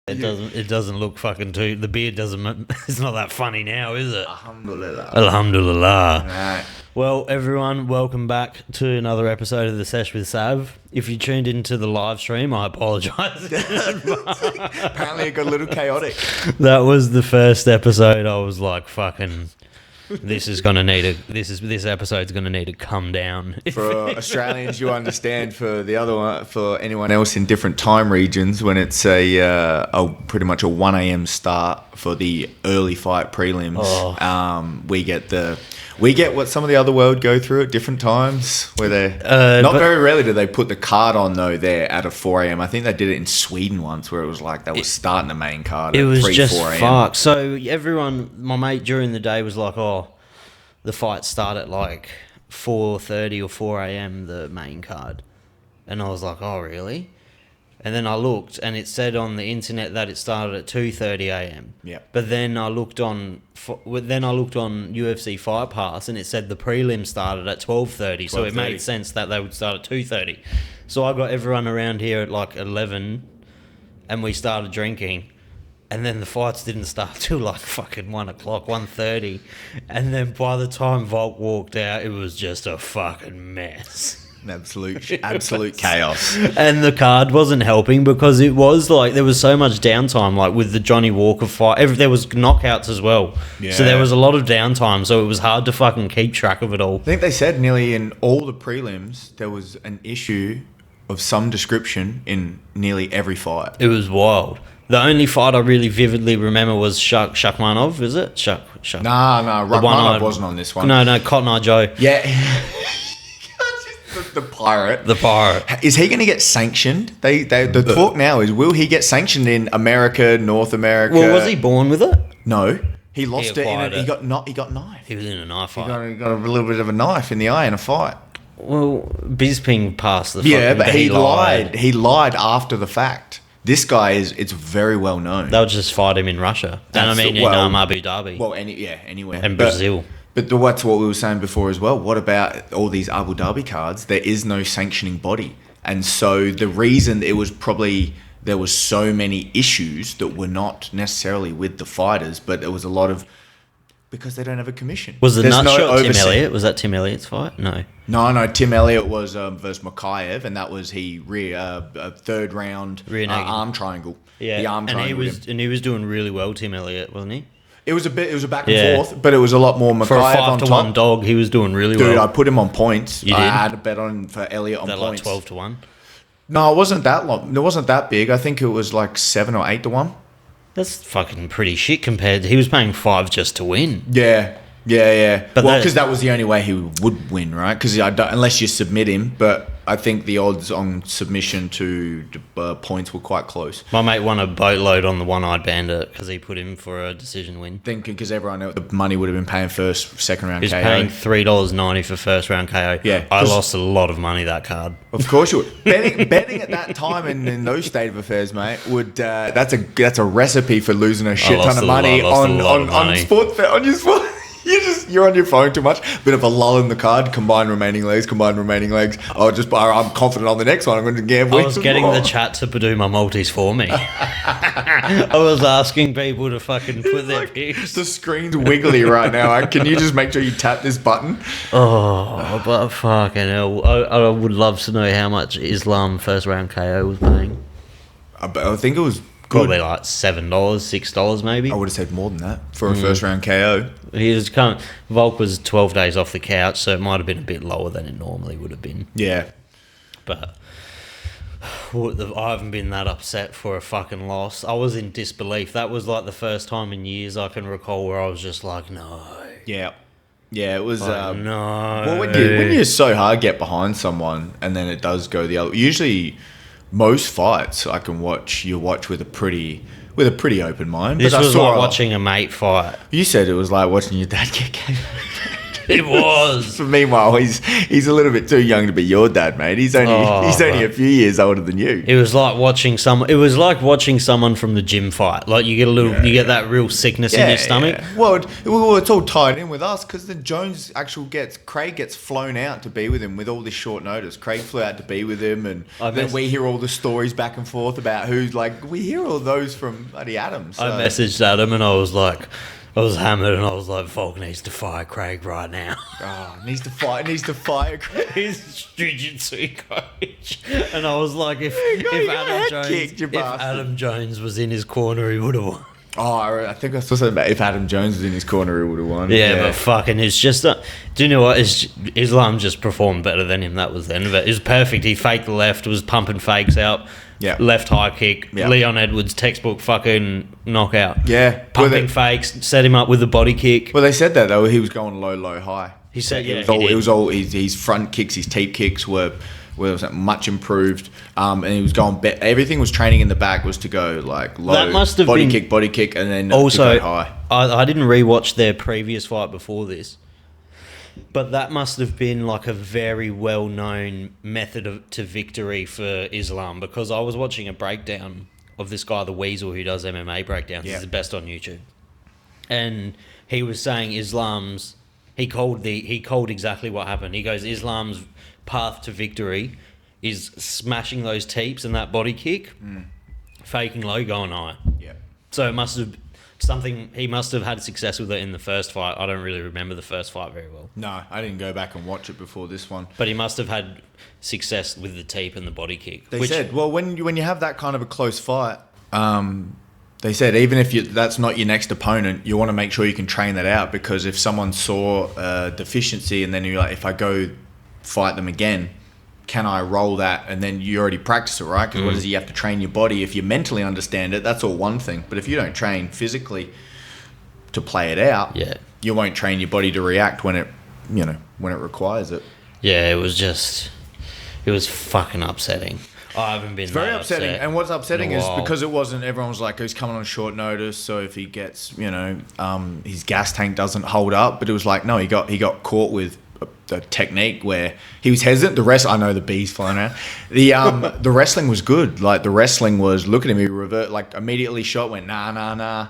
It doesn't look fucking too. The beard doesn't. It's not that funny now, is it? Alhamdulillah. Alhamdulillah. Right. Well, everyone, welcome back to another episode of the Sesh with Sav. If you tuned into the live stream, I apologise. Apparently, it got a little chaotic. That was the first episode. I was like, fucking. This episode's gonna need to come down. For Australians, you understand. For the other one, for anyone else in different time regions, when it's a pretty much a 1 a.m. start for the early fight prelims, we get what some of the other world go through at different times. Where they very rarely do they put the card on though. There at a 4 a.m. I think they did it in Sweden once, where it was like they were starting the main card. It was 4 a.m. fucked. So everyone, my mate during the day was like, "Oh, the fight start at like 4:30 or 4 a.m. the main card," and I was like, "Oh, really?" And then I looked, and it said on the internet that it started at 2:30 a.m. Yeah. But then I looked on UFC Fight Pass, and it said the prelim started at 12:30. So it made sense that they would start at 2:30. So I got everyone around here at like 11, and we started drinking. And then the fights didn't start till like fucking 1 o'clock, 1:30. And then by the time Volk walked out, it was just a fucking mess. Absolute chaos. And the card wasn't helping because it was like there was so much downtime, like with the Johnny Walker fight. There was knockouts as well. Yeah. So there was a lot of downtime, so it was hard to fucking keep track of it all. I think they said nearly in all the prelims there was an issue of some description in nearly every fight. It was wild. The only fight I really vividly remember was Shakmanov, is it? No, Rachmanov wasn't on this one. No, Cotton Eye Joe. Yeah. The pirate. Is he going to get sanctioned? The talk now is, will he get sanctioned in America, North America? Well, was he born with it? No. He lost it. He got knifed. He was in a knife fight. He got a little bit of a knife in the eye in a fight. Well, Bisping passed the fucking... Yeah, but he lied. He lied after the fact. This guy it's very well known. They'll just fight him in Russia. In Abu Dhabi. Well, anywhere. And Brazil. But that's what we were saying before as well. What about all these Abu Dhabi cards? There is no sanctioning body. And so the reason there was so many issues that were not necessarily with the fighters, but there was a lot of... Because they don't have a commission. Was the nutshot Tim Elliott? Was that Tim Elliott's fight? No. No. Tim Elliott was versus Makayev, and that was a third round arm triangle. Yeah, the arm triangle. And he was doing really well, Tim Elliott, wasn't he? It was a back and forth, but it was a lot more Makayev on top. For a 5-1 dog, he was doing really well. Dude, I put him on points. You did? I had a bet on for Elliott on points. Like 12-1? No, it wasn't that long. It wasn't that big. I think it was like 7 or 8-1. That's fucking pretty shit compared to... He was paying 5 just to win. Yeah. But because that was the only way he would win, right? Because unless you submit him, but I think the odds on submission to points were quite close. My mate won a boatload on the One-Eyed Bandit because he put him for a decision win. Thinking because everyone knew the money would have been paying second round KO. He was paying $3.90 for first round KO. Yeah, I lost a lot of money that card. Of course you would. Betting at that time and in those state of affairs, mate, that's a recipe for losing a shit ton of money on sports bet on your sport. You're on your phone too much. Bit of a lull in the card. Combine remaining legs. I'm confident on the next one. I'm going to gamble. I was getting the chat to do my multis for me. I was asking people to fucking put their picks. The screen's wiggly right now. Can you just make sure you tap this button? Oh, but fucking hell. I would love to know how much Islam first round KO was paying. I think it was... Probably like $7, $6 maybe. I would have said more than that for a first round KO. Volk was 12 days off the couch, so it might have been a bit lower than it normally would have been. Yeah. But I haven't been that upset for a fucking loss. I was in disbelief. That was like the first time in years I can recall where I was just like, no. Yeah. Yeah, it was... Like, no. Well, when you so hard get behind someone and then it does go the other... Usually... Most fights I can watch, you watch with a pretty open mind. This was like watching a mate fight. You said it was like watching your dad get KO'd. It was. Meanwhile, he's a little bit too young to be your dad, mate. He's only a few years older than you. It was like watching someone from the gym fight. Like you get that real sickness in your stomach. Yeah. Well, it's all tied in with us because then Craig gets flown out to be with him with all this short notice. Craig flew out to be with him, and then we hear all the stories back and forth about who's like. We hear all those from Buddy Adam. So. I messaged Adam and I was hammered and I was like, Volk needs to fire Craig right now. Oh, needs to fire Craig. He's jiu-jitsu coach. And I was like, if Adam Jones was in his corner, he would have won. Oh, I think I saw something about if Adam Jones was in his corner, he would have won. Yeah, but fucking, it's just... do you know what? Islam just performed better than him. That was the end of it. It was perfect. He faked the left, was pumping fakes out. Yeah. Left high kick. Yeah. Leon Edwards, textbook fucking knockout. Yeah. Pumping fakes, set him up with the body kick. Well, they said that, though. He was going low, high. He said, it was all his front kicks, his teep kicks were much improved, and he was going. Everything was training in the back was to go like low, that must have body kick, and then also to go high. I didn't rewatch their previous fight before this, but that must have been like a very well known method to victory for Islam because I was watching a breakdown of this guy, the Weasel, who does MMA breakdowns. He's the best on YouTube, and he was saying he called exactly what happened. He goes, Islam's path to victory is smashing those teeps and that body kick, faking low, going high. Yeah. So it must have he must have had success with it in the first fight. I don't really remember the first fight very well. No, I didn't go back and watch it before this one. But he must have had success with the teep and the body kick. They said, well, when you have that kind of a close fight, they said even if that's not your next opponent, you want to make sure you can train that out because if someone saw a deficiency and then you're like, if I go fight them again, can I roll that? And then you already practice it, right? Because what is it? You have to train your body. If you mentally understand it, that's all one thing. But if you don't train physically to play it out, you won't train your body to react when it requires it. Yeah, it was fucking upsetting. I haven't been. It's very upsetting, upset and what's upsetting is because it wasn't. Everyone was like, "He's coming on short notice." So if he gets, his gas tank doesn't hold up, but it was like, no, he got caught with the technique where he was hesitant. I know the bees flying around. The wrestling was good. Like the wrestling was, look at him, he revert, like immediately shot, went nah.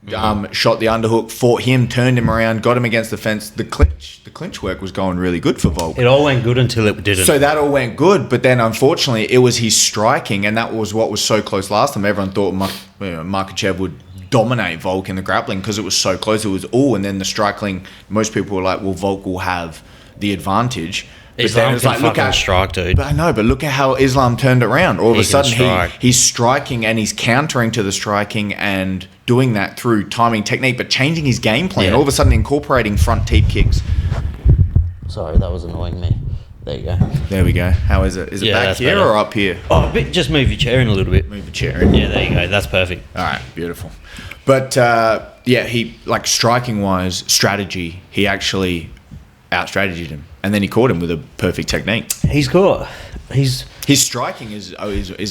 Shot the underhook, fought him, turned him around, got him against the fence. The clinch work was going really good for Volk. It all went good until it didn't. So that all went good, but then unfortunately it was his striking, and that was what was so close last time. Everyone thought Makhachev would dominate Volk in the grappling because it was so close. It was and then the striking, most people were like, well, Volk will have the advantage. But Islam then it's like, look at strike, dude. But I know, but look at how Islam turned it around. All of a sudden, he's striking and he's countering to the striking and doing that through timing technique, but changing his game plan. Yeah. All of a sudden, incorporating front teep kicks. Sorry, that was annoying me. There you go. There we go. How is it? Is it back here or up here? Oh, just move your chair in a little bit. Move the chair in. Yeah, there you go. That's perfect. All right, beautiful. But he like striking wise strategy. He actually out-strategied him, and then he caught him with a perfect technique. His striking is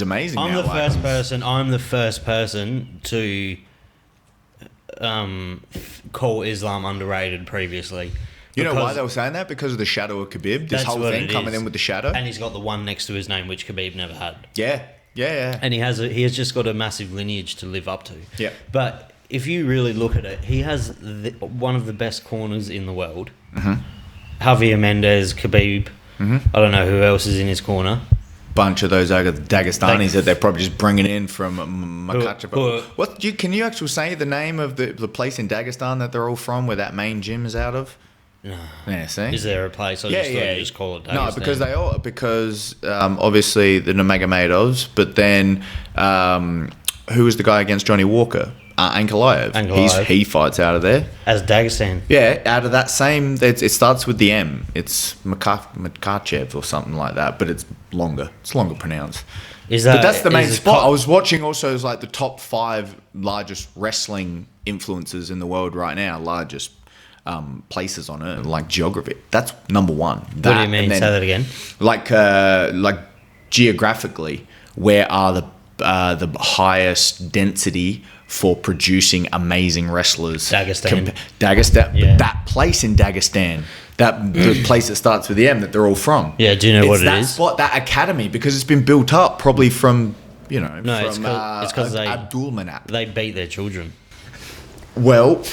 amazing. I'm the first person to call Islam underrated previously. You know why they were saying that? Because of the shadow of Khabib. This whole thing coming in with the shadow, and he's got the one next to his name, which Khabib never had. Yeah. And he has just got a massive lineage to live up to. Yeah. But if you really look at it, he has one of the best corners in the world. Mm-hmm. Javier Mendez, Khabib. Mm-hmm. I don't know who else is in his corner. Bunch of those Dagestanis that they're probably just bringing in from Makhachev. Can you actually say the name of the place in Dagestan that they're all from, where that main gym is out of? No. Yeah, see? Is there a place? I just thought you just call it Dagestan. No, obviously the Nurmagomedovs, but then who was the guy against Johnny Walker? Ankalaev. He fights out of there. As Dagestan. Yeah, out of that same... It starts with the M. It's Makhachev or something like that, but it's longer. It's longer pronounced. But that's the main spot. I was watching also like the top 5 largest wrestling influences in the world right now, largest places on Earth, like geography. That's number 1. What do you mean? Say that again. Like geographically, where are the the highest density for producing amazing wrestlers. Dagestan. Dagestan. Yeah. That place in Dagestan. The place that starts with the M that they're all from. Yeah, do you know what it is? That academy, because it's been built up probably from, it's because Abdul Manap. They beat their children. Well,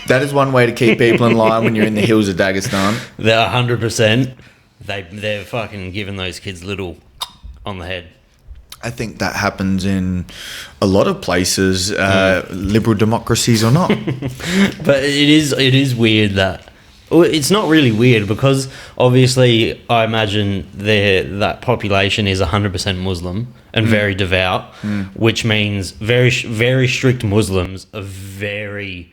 that is one way to keep people in line when you're in the hills of Dagestan. They're 100%. They're fucking giving those kids little on the head. I think that happens in a lot of places, liberal democracies or not. But it is weird that... Well, it's not really weird because obviously I imagine that population is 100% Muslim and very devout, which means very, very strict Muslims are very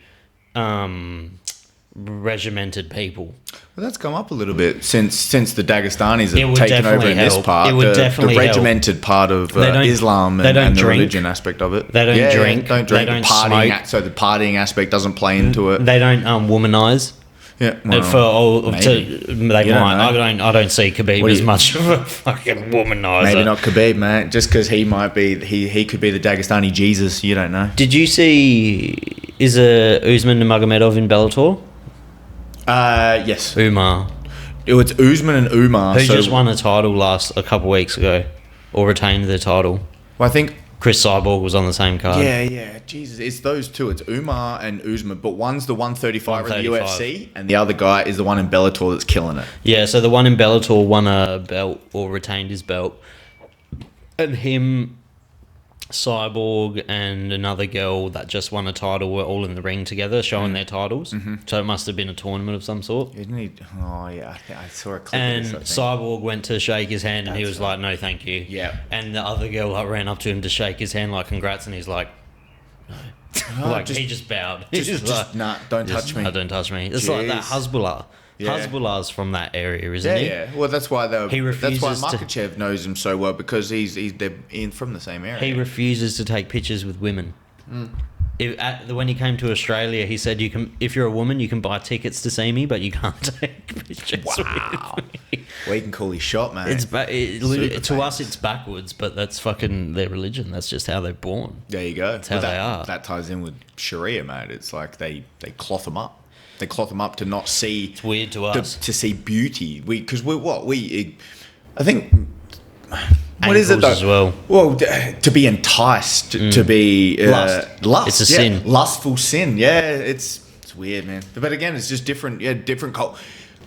regimented people. Well, that's come up a little bit since the Dagestanis have taken over in this part. It would definitely the regimented part of Islam and the religion aspect of it. They don't drink. Don't drink. They don't partying, smoke. So the partying aspect doesn't play into it. They don't womanize. Yeah, I don't see Khabib as much of a fucking womanizer. Maybe not Khabib, man. Just because he might be, he could be the Dagestani Jesus. You don't know. Did you see Usman Nurmagomedov in Bellator? Yes. Umar. It was Usman and Umar. Who just won a title a couple weeks ago, or retained the title? Well, I think Chris Cyborg was on the same card. Yeah. Jesus, it's those two. It's Umar and Usman, but one's the 135 in the UFC, and the other guy is the one in Bellator that's killing it. Yeah, so the one in Bellator won a belt or retained his belt, and him, Cyborg, and another girl that just won a title were all in the ring together, showing their titles. So it must have been a tournament of some sort. Oh yeah, I saw a clip. And of this, Cyborg went to shake his hand, and he was like, "No, thank you." Yeah. And the other girl ran up to him to shake his hand, like, "Congrats," and he's like, "No." He just bowed. Nah, don't touch me. No, don't touch me. It's like that Hezbollah. Yeah. Hezbollah's from that area, isn't he? Yeah. Well, that's why that's why refuses Makachev knows him so well, because they're from the same area. He refuses to take pictures with women. When he came to Australia, he said, "You can, if you're a woman, you can buy tickets to see me, but you can't take pictures with me." Well, he can call his shot, man. To us, it's backwards, but that's fucking their religion. That's just how they're born. There you go. That's how they are. That ties in with Sharia, mate. It's like they cloth them up. They cloth them up to not see. It's weird to us to see beauty. I think. What is it though? As well. Well, to be enticed, to be lust. It's a sin. Lustful sin. Yeah, it's weird, man. But again, it's just different. Yeah, different culture.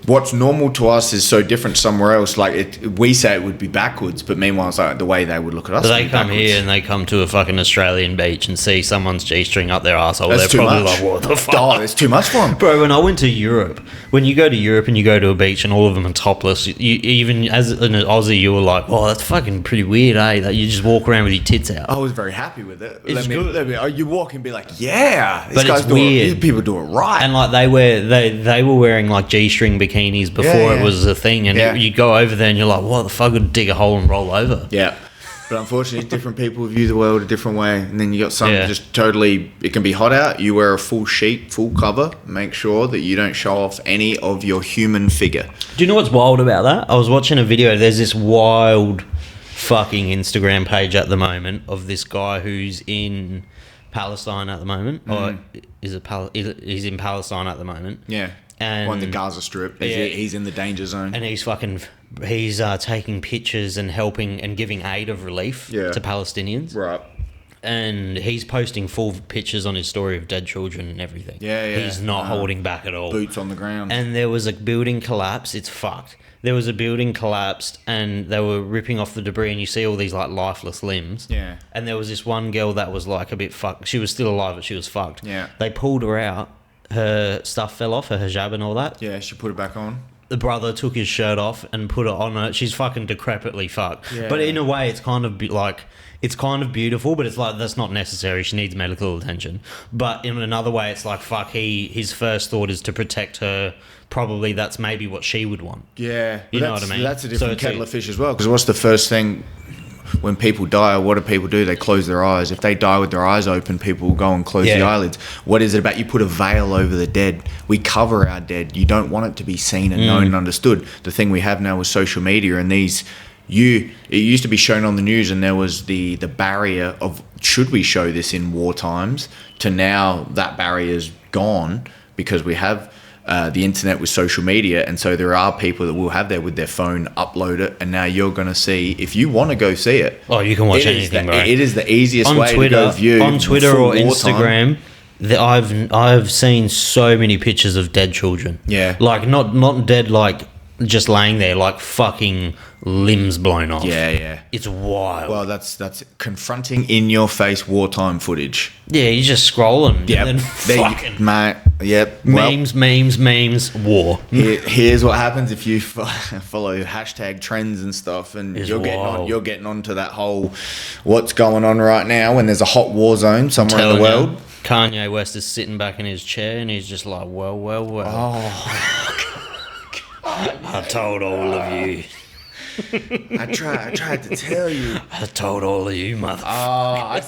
What's normal to us is so different somewhere else. Like we say it would be backwards, but meanwhile, it's like the way they would look at us. They come here and they come to a fucking Australian beach and see someone's G-string up their arsehole. They're probably like, "What the fuck?" Oh, it's too much for them. Bro, when I went to Europe, when you go to Europe and you go to a beach and all of them are topless, even as an Aussie, you were like, "Oh, that's fucking pretty weird, eh?" That you just walk around with your tits out. I was very happy with it. It's good. You walk and be like, "Yeah, but it's weird. These people do it right." And like they were wearing like G-string bikinis before it was a thing, and you go over there and you're like, "What the fuck?" Would dig a hole and roll over. Yeah. But unfortunately, different people view the world a different way. And then you got some just totally... It can be hot out. You wear a full sheet, full cover. Make sure that you don't show off any of your human figure. Do you know what's wild about that? I was watching a video. There's this wild fucking Instagram page at the moment of this guy who's in Palestine at the moment. Or is it he's in Palestine at the moment. Yeah. And on the Gaza Strip. He's in the danger zone. And he's taking pictures and helping and giving aid of relief to Palestinians. Right. And he's posting full pictures on his story of dead children and everything. Yeah. He's not holding back at all. Boots on the ground. And there was a building collapse. It's fucked. There was a building collapsed and they were ripping off the debris and you see all these like lifeless limbs. Yeah. And there was this one girl that was like a bit fucked. She was still alive, but she was fucked. Yeah. They pulled her out. Her stuff fell off, her hijab and all that. Yeah, she put it back on. The brother took his shirt off and put it on her. She's fucking decrepitly fucked. Yeah. But in a way, it's kind of it's kind of beautiful, but it's like, that's not necessary. She needs medical attention. But in another way, it's like, fuck, his first thought is to protect her. Probably that's maybe what she would want. Yeah. You know what I mean? That's a different kettle of fish as well. Because what's the first thing... When people die, what do people do? They close their eyes. If they die with their eyes open, people will go and close the eyelids. What is it about? You put a veil over the dead. We cover our dead. You don't want it to be seen and known and understood. The thing we have now with social media and these it used to be shown on the news, and there was the barrier of should we show this in war times, to now that barrier's gone because we have the internet with social media, and so there are people that will have there with their phone, upload it, and now you're going to see, if you want to go see it. Oh, you can watch anything, bro. It is the easiest way to go view. On Twitter or Instagram, I've seen so many pictures of dead children. Yeah. Like, not dead, like, just laying there, like, fucking limbs blown off. Yeah. It's wild. Well, that's confronting in your face wartime footage. Yeah, you're just scrolling. Yep. And then fucking mate. Yep. Memes, war. Here's what happens if you follow hashtag trends and stuff, and you're getting onto that whole what's going on right now when there's a hot war zone somewhere in the world. Kanye West is sitting back in his chair and he's just like, well. Oh. I told all of you. I tried to tell you. I told all of you, motherfucker. I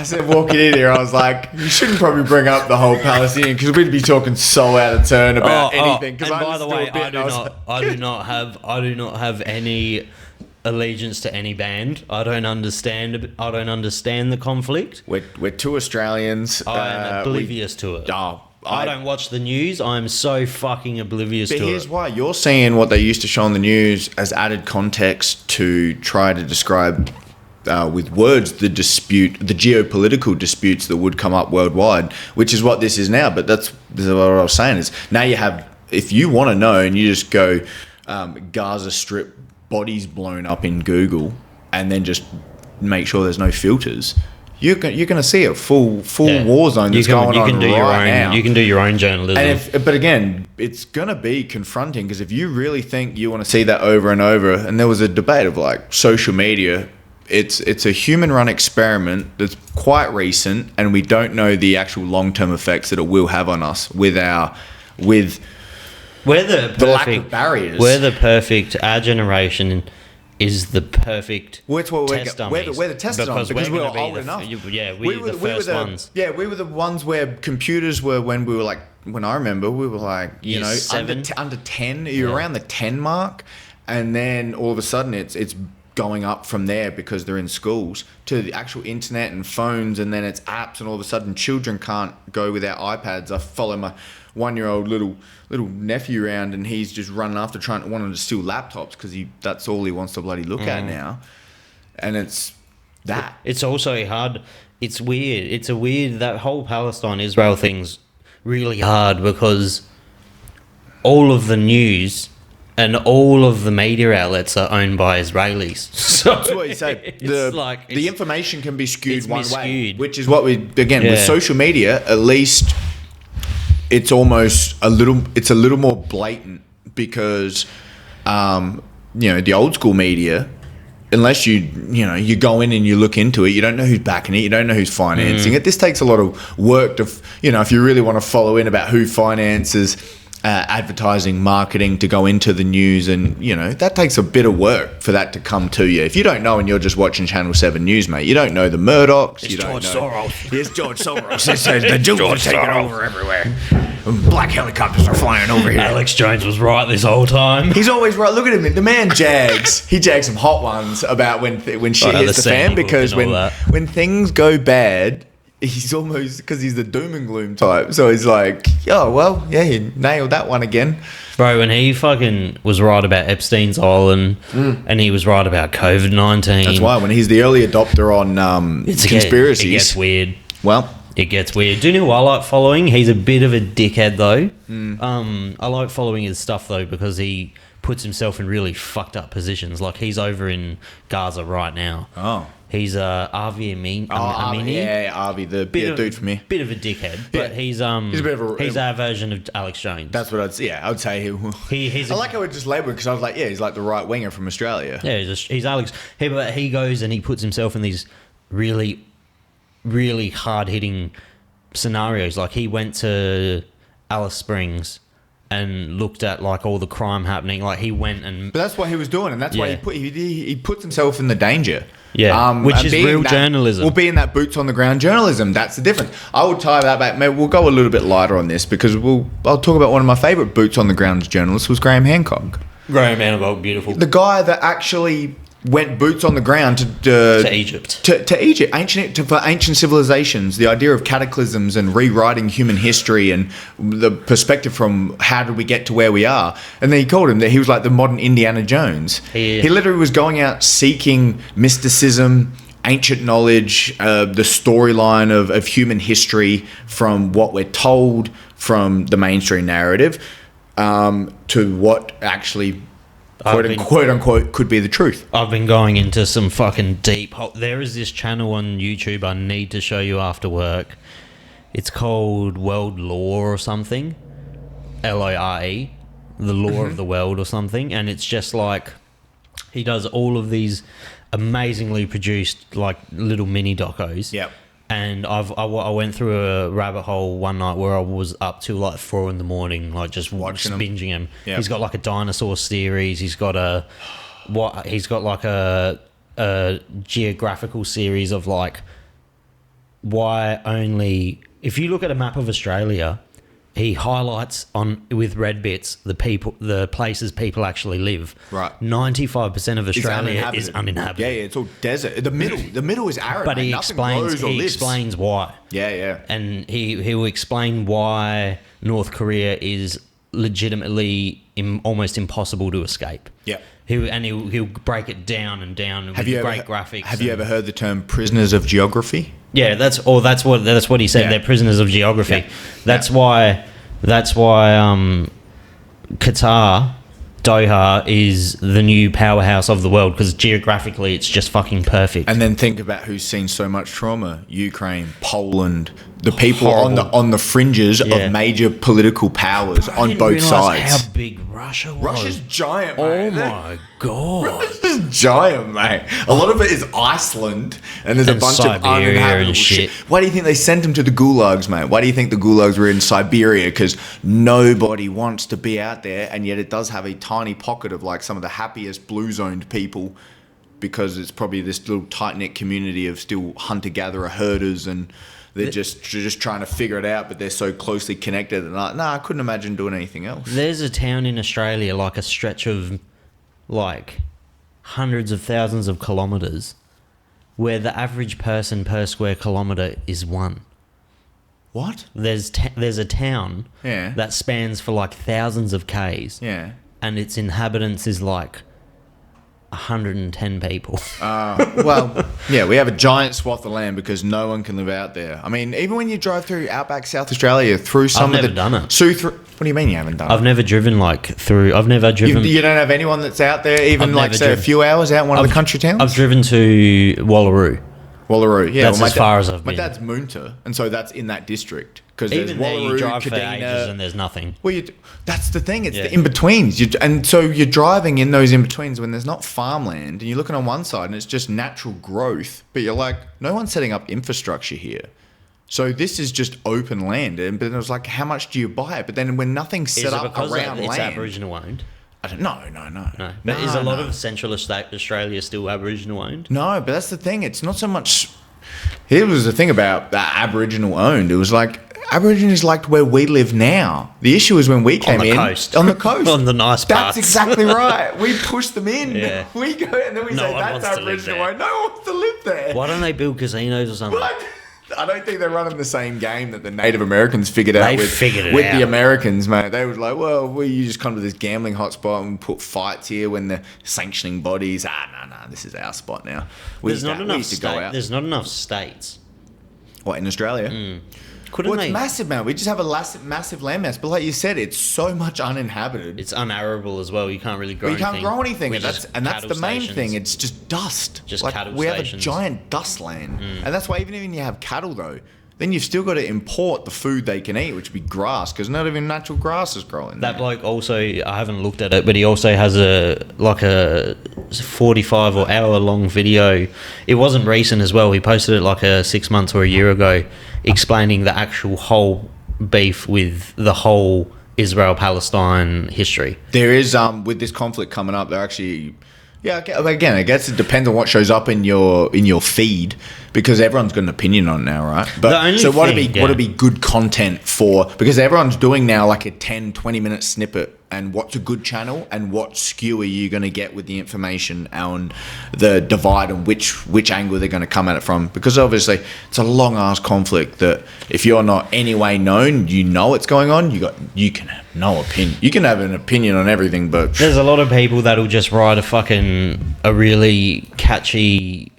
said walking in here, I was like, you shouldn't probably bring up the whole Palestinian, because we'd be talking so out of turn about anything. And by the way, I do not have any allegiance to any band. I don't understand the conflict. We're two Australians. I'm oblivious to it. I don't watch the news. I'm so fucking oblivious to it. But here's why. You're seeing what they used to show on the news as added context to try to describe with words the geopolitical disputes that would come up worldwide, which is what this is now. But this is what I was saying is, now you have, if you want to know, and you just go Gaza Strip bodies blown up in Google, and then just make sure there's no filters, you're going to see a full war zone that's going on right now. You can do your own journalism. But again, it's going to be confronting, because if you really think you want to see that over and over, and there was a debate of like social media, it's a human-run experiment that's quite recent, and we don't know the actual long-term effects that it will have on us with the lack of barriers. Our generation is the perfect test dummies. We're the test dummies because we were old enough. We were the first ones. Yeah, we were the ones where computers were, when we were like, when I remember, we were like, under 10, you're around the 10 mark, and then all of a sudden it's going up from there because they're in schools to the actual internet and phones, and then it's apps, and all of a sudden children can't go without iPads. I follow my 1-year-old little nephew around, and he's just running after wanting to steal laptops because that's all he wants to bloody look at now. And it's that. It's also hard. It's weird. That whole Palestine-Israel thing's really hard because all of the news and all of the media outlets are owned by Israelis. So that's what you say. The information can be skewed one way, which is what with social media, at least it's almost a little more blatant, because the old school media, unless you go in and you look into it, you don't know who's backing it, you don't know who's financing it. This takes a lot of work to, if you really want to follow in about who finances advertising, marketing, to go into the news, and that takes a bit of work for that to come to you. If you don't know and you're just watching Channel 7 News, mate, you don't know the Murdochs. It's George Soros. It's George Soros. It says the Jews are taking over everywhere. Black helicopters are flying over here. Alex Jones was right this whole time. He's always right. Look at him. The man jags. He jags some hot ones about when shit hits the fan, because when things go bad, he's almost, because he's the doom and gloom type. So he's like, oh, well, yeah, he nailed that one again. Bro, when he fucking was right about Epstein's Island and he was right about COVID-19. That's why, when he's the early adopter on conspiracies. It gets weird. Well, it gets weird. Do you know who I like following? He's a bit of a dickhead, though. I like following his stuff, though, because he puts himself in really fucked up positions. Like, he's over in Gaza right now. Oh. He's Avi Amini. Yeah, Avi, the dude from here. Bit of a dickhead, but he's a bit of he's our version of Alex Jones. That's what I'd say. Yeah, I would say I like how it just labelled, because I was like, yeah, he's like the right winger from Australia. Yeah, he's Alex. He goes and he puts himself in these really, really hard hitting scenarios. Like, he went to Alice Springs and looked at like all the crime happening. Like, he went and. But that's what he was doing, and that's why he puts himself in the danger. Yeah, which is real journalism. We'll be in that boots on the ground journalism. That's the difference. I will tie that back. Maybe we'll go a little bit lighter on this, because I'll talk about one of my favourite boots on the ground journalists was Graham Hancock. Great amount of gold, beautiful. The guy that actually went boots on the ground to Egypt. To Egypt, for ancient civilizations, the idea of cataclysms and rewriting human history and the perspective from how did we get to where we are. And then he called him that he was like the modern Indiana Jones. Yeah. He literally was going out seeking mysticism, ancient knowledge, the storyline of human history from what we're told from the mainstream narrative to what actually quote unquote could be the truth. I've been going into some fucking deep hole. There is this channel on YouTube I need to show you after work. It's called World Lore or something. LORE. The Lore of the World or something. And it's just like he does all of these amazingly produced like little mini docos. Yep. And I went through a rabbit hole one night where I was up till like 4 a.m, like just Watching binging him. Yep. He's got like a dinosaur series. He's got like a geographical series of like why only. If you look at a map of Australia, he highlights with red bits the places people actually live. Right. 95% of Australia is uninhabited. Yeah, it's all desert. The middle is arid. But mate. he Nothing explains grows or lives. explains why. Yeah. And he will explain why North Korea is legitimately almost impossible to escape. Yeah. He'll break it down with great graphics. Have you ever heard the term prisoners of geography? Yeah, that's what he said. Yeah. They're prisoners of geography. Yeah. That's why Qatar, Doha is the new powerhouse of the world because geographically it's just fucking perfect. And then think about who's seen so much trauma: Ukraine, Poland, the people Horrible. on the fringes of major political powers on both sides. How big Russia was. Russia's giant, Oh mate. my god. Russia's giant, mate. A lot of it is Iceland, and there's a bunch of Siberia uninhabitable and shit. Why do you think they sent them to the gulags, mate? Why do you think the gulags were in Siberia? Because nobody wants to be out there, and yet it does have a tiny pocket of like some of the happiest blue-zoned people, because it's probably this little tight-knit community of still hunter-gatherer herders, and they're just trying to figure it out, but they're so closely connected. And like, I couldn't imagine doing anything else. There's a town in Australia, like a stretch of like hundreds of thousands of kilometres, where the average person per square kilometre is 1. What? There's a town that spans for like thousands of k's, and its inhabitants is like 110 people. Well, yeah, we have a giant swath of land because no one can live out there. I mean, even when you drive through outback South Australia, through some I've of the... never done it. What do you mean you haven't done it? I've never driven I've never driven... You don't have anyone that's out there, even I've like, never say, driven. a few hours out in one of the country towns? I've driven to Wallaroo. Wallaroo, yeah. That's as far as I've been. My dad's Moonta, and so that's in that district. Because there's Even there, Wallaroo, you drive for Kadina, ages and there's nothing. Well, that's the thing. It's the in-betweens. And so you're driving in those in-betweens when there's not farmland, and you're looking on one side and it's just natural growth, but you're like, no one's setting up infrastructure here. So this is just open land. But it was like, how much do you buy it? But then when nothing's set up around land... It's Aboriginal owned? I don't know. No. But is a lot of Central Australia still Aboriginal owned? No, but that's the thing. It's not so much... Here was the thing about Aboriginal owned. It was like... Aborigines liked where we live now. The issue is when we came in... On the coast. On the nice parts. That's exactly right. We push them in. Yeah. We go and then we say, that's Aboriginal owned. No one wants to live there. Why don't they build casinos or something? What? I don't think they're running the same game that the Native Americans figured out with the Americans, mate. They were like, well, you just come to this gambling hotspot and put fights here when the sanctioning bodies, this is our spot now. There's not enough states. What, in Australia? It's massive, man. We just have a massive landmass. But like you said, it's so much uninhabited. It's unarable as well. You can't really grow anything. We can't grow anything. And that's the main thing. It's just dust. Just like, cattle we stations. have a giant dust land. And that's why even when you have cattle, though, then you've still got to import the food they can eat, which would be grass, because not even natural grass is growing there. That bloke also, I haven't looked at it, but he also has a 45 or hour long video. It wasn't recent as well. He posted it like 6 months or a year ago, explaining the actual whole beef with the whole Israel-Palestine history. There is, with this conflict coming up, they're actually... Yeah, again, I guess it depends on what shows up in your feed, because everyone's got an opinion on it now, right? But what would be good content for, because everyone's doing now like a 10, 20 minute snippet and what's a good channel and what skew are you going to get with the information and the divide and which angle they're going to come at it from. Because obviously it's a long ass conflict that if you're not anyway known, you know what's going on, you can have no opinion. You can have an opinion on everything, but there's a lot of people that'll just write a really catchy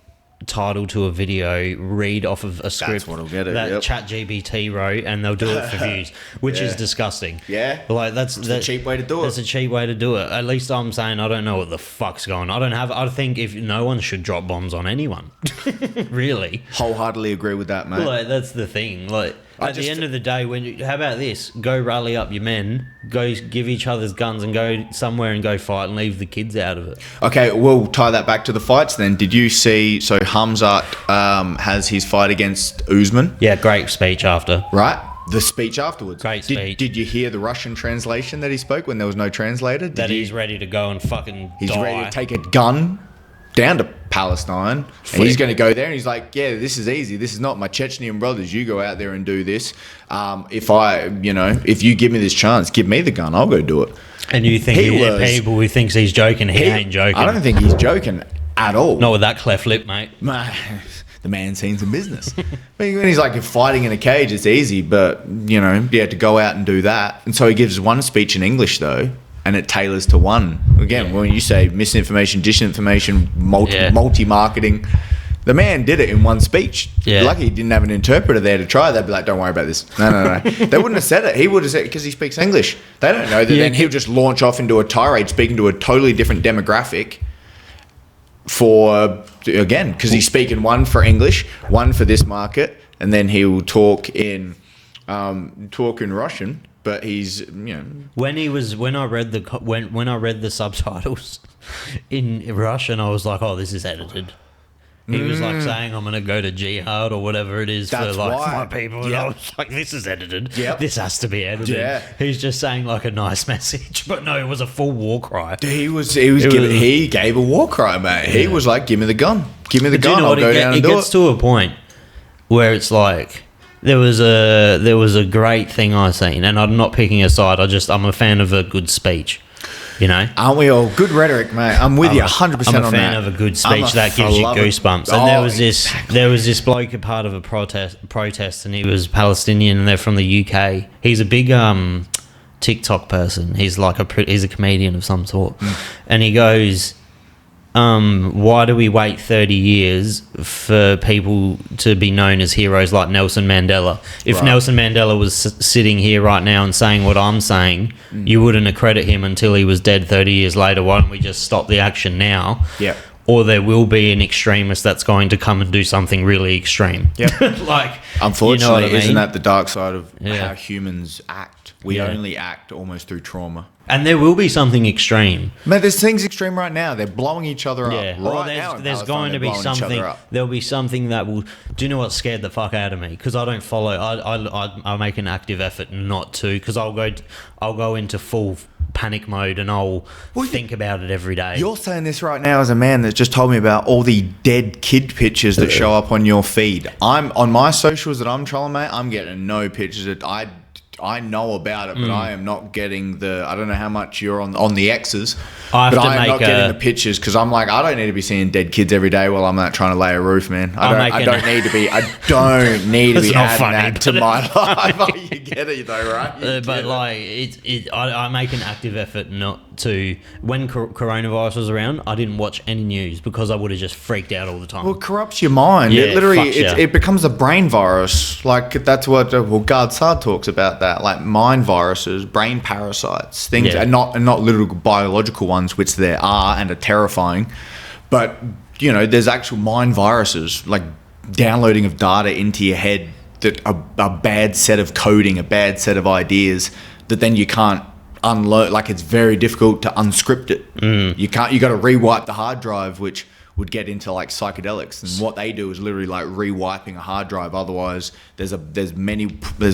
title to a video, read off of a script that ChatGPT wrote, and they'll do it for views, which is disgusting. Yeah, like that's a cheap way to do it. That's a cheap way to do it. At least I'm saying I don't know what the fuck's going on. I think if no one should drop bombs on anyone. Really, wholeheartedly agree with that, mate. Like that's the thing. Like at the end of the day, how about this? Go rally up your men, go give each other's guns, and go somewhere and go fight, and leave the kids out of it. Okay, we'll tie that back to the fights then. Did you see? So Hamzat has his fight against Usman. Yeah, great speech after. Right, the speech afterwards. Great speech. Did you hear the Russian translation that he spoke when there was no translator? He's ready to go and fucking He's die. ready to take a gun down to Palestine, and he's going to go there, and he's like, yeah, this is easy. This is not my Chechenian brothers. You go out there and do this. If you give me this chance, give me the gun. I'll go do it. And you think people who thinks he's joking, he ain't joking. I don't think he's joking at all. Not with that cleft lip, mate. The man's seen some business. When he's like, if fighting in a cage, it's easy, but, to go out and do that. And so he gives one speech in English, though, and it tailors to one. Again, when you say misinformation, disinformation, multi-marketing, the man did it in one speech. Yeah. Lucky he didn't have an interpreter there to try. They'd be like, don't worry about this. No. They wouldn't have said it. He would have said it because he speaks English. They don't know that then he'll just launch off into a tirade speaking to a totally different demographic because he's speaking one for English, one for this market, and then he'll talk in Russian. But he's, when I read the subtitles in Russian, I was like, oh, this is edited. He was like saying, I'm gonna go to jihad or whatever it is for my people, and I was like, this is edited. Yep. This has to be edited. Yeah. He's just saying like a nice message, but no, it was a full war cry. He gave a war cry, mate. He was like, give me the gun, I'll go down and do it. It gets to a point where it's like. There was a great thing I seen, and I'm not picking a side. I'm a fan of a good speech, Aren't we all? Good rhetoric, mate. I'm with you 100% on that. I'm a fan of a good speech that gives you goosebumps. And there was this bloke a part of a protest, and he was Palestinian, and they're from the UK. He's a big TikTok person. He's a comedian of some sort, and he goes. Why do we wait 30 years for people to be known as heroes like Nelson Mandela? If Nelson Mandela was sitting here right now and saying what I'm saying, you wouldn't accredit him until he was dead 30 years later. Why don't we just stop the action now? Yeah. Or there will be an extremist that's going to come and do something really extreme. Yep. Unfortunately, isn't that the dark side of how humans act? We only act almost through trauma. And there will be something extreme. Man, there's things extreme right now. They're blowing each other up. There's going to be something. There'll be something that will. Do you know what scared the fuck out of me? Because I don't follow. I make an active effort not to. Because I'll go into full panic mode and I'll think about it every day. You're saying this right now as a man that's just told me about all the dead kid pictures that show up on your feed. I'm on my socials that I'm trolling, mate. I'm getting no pictures that I know about it, but I am not getting I don't know how much you're on the X's, but I am not getting the pictures because I'm like, I don't need to be seeing dead kids every day while I'm out trying to lay a roof, man. I don't need to be adding that to my life. You get it though, right? I make an active effort not to. When coronavirus was around, I didn't watch any news because I would have just freaked out all the time. Well, it corrupts your mind. Yeah, it literally, it becomes a brain virus. Like that's what Gard Saad talks about. That like mind viruses, brain parasites, things, and not literal biological ones, which there are and are terrifying, but there's actual mind viruses like downloading of data into your head that a bad set of coding, a bad set of ideas that then you can't unload. Like it's very difficult to unscript it. You got to rewipe the hard drive, which would get into like psychedelics, and what they do is literally like rewiping a hard drive. Otherwise, there's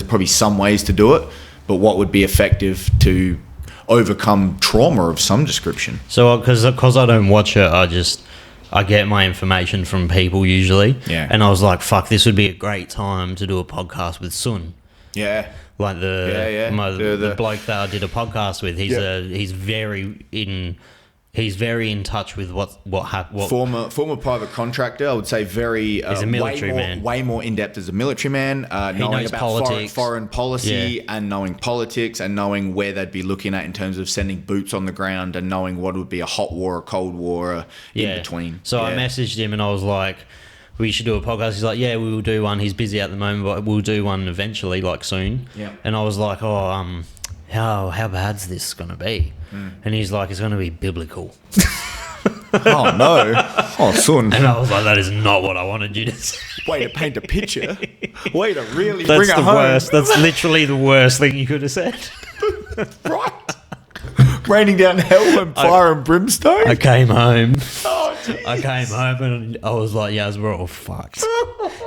probably some ways to do it, but what would be effective to overcome trauma of some description? So because I don't watch it, I get my information from people usually. Yeah. And I was like, fuck, this would be a great time to do a podcast with Sun. Yeah. Like the bloke that I did a podcast with. He's very in touch with what happened. Former private contractor, I would say he's a military man. Way more in-depth as a military man, knowing about politics, foreign policy and knowing politics and knowing where they'd be looking at in terms of sending boots on the ground and knowing what would be a hot war, a cold war, in between. So I messaged him and I was like, we should do a podcast. He's like, yeah, we will do one. He's busy at the moment, but we'll do one eventually, like soon. Yeah. And I was like, how bad's this going to be? And he's like, it's going to be biblical. Oh, no. Oh, son. And I was like, that is not what I wanted you to say. Way to paint a picture. Way to really bring it home. Worst. That's literally the worst thing you could have said. Right. Raining down hell and fire and brimstone. I came home. Oh, geez. I came home and I was like, Yaz, we're all fucked.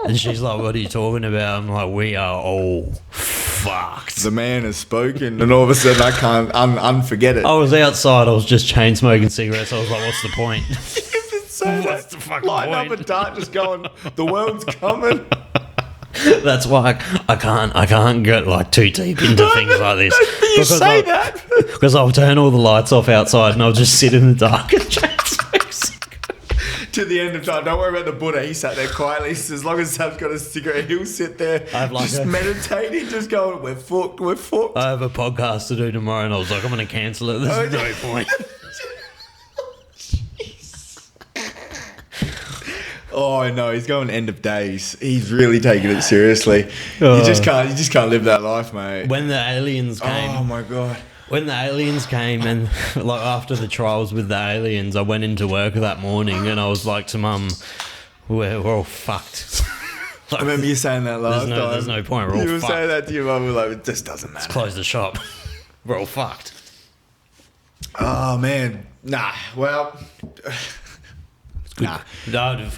And she's like, what are you talking about? I'm like, we are all fucked. The man has spoken, and all of a sudden I can't unforget it. I was outside. I was just chain smoking cigarettes. I was like, what's the point? What's the fucking point? Lighting up a dart, just going, the world's coming. That's why I can't get like too deep into things like this. You say that because I'll turn all the lights off outside and I'll just sit in the dark and chain smoke to the end of time. Don't worry about the Buddha. He sat there quietly. As long as Sam's got a cigarette, he'll sit there just meditating, just going, we're fucked. I have a podcast to do tomorrow, and I was like, I'm going to cancel it. There's no point. Oh no, he's going end of days. He's really taking it seriously. You just can't live that life, mate. When the aliens came, oh my god. When the aliens came and like after the trials with the aliens, I went into work that morning and I was like to Mum, we're all fucked. Like, I remember you saying that last time. There's no point. We're all fucked. You were saying that to your mum. We're like, it just doesn't matter. Let's close the shop. We're all fucked. Oh man, nah. Well. Nah. I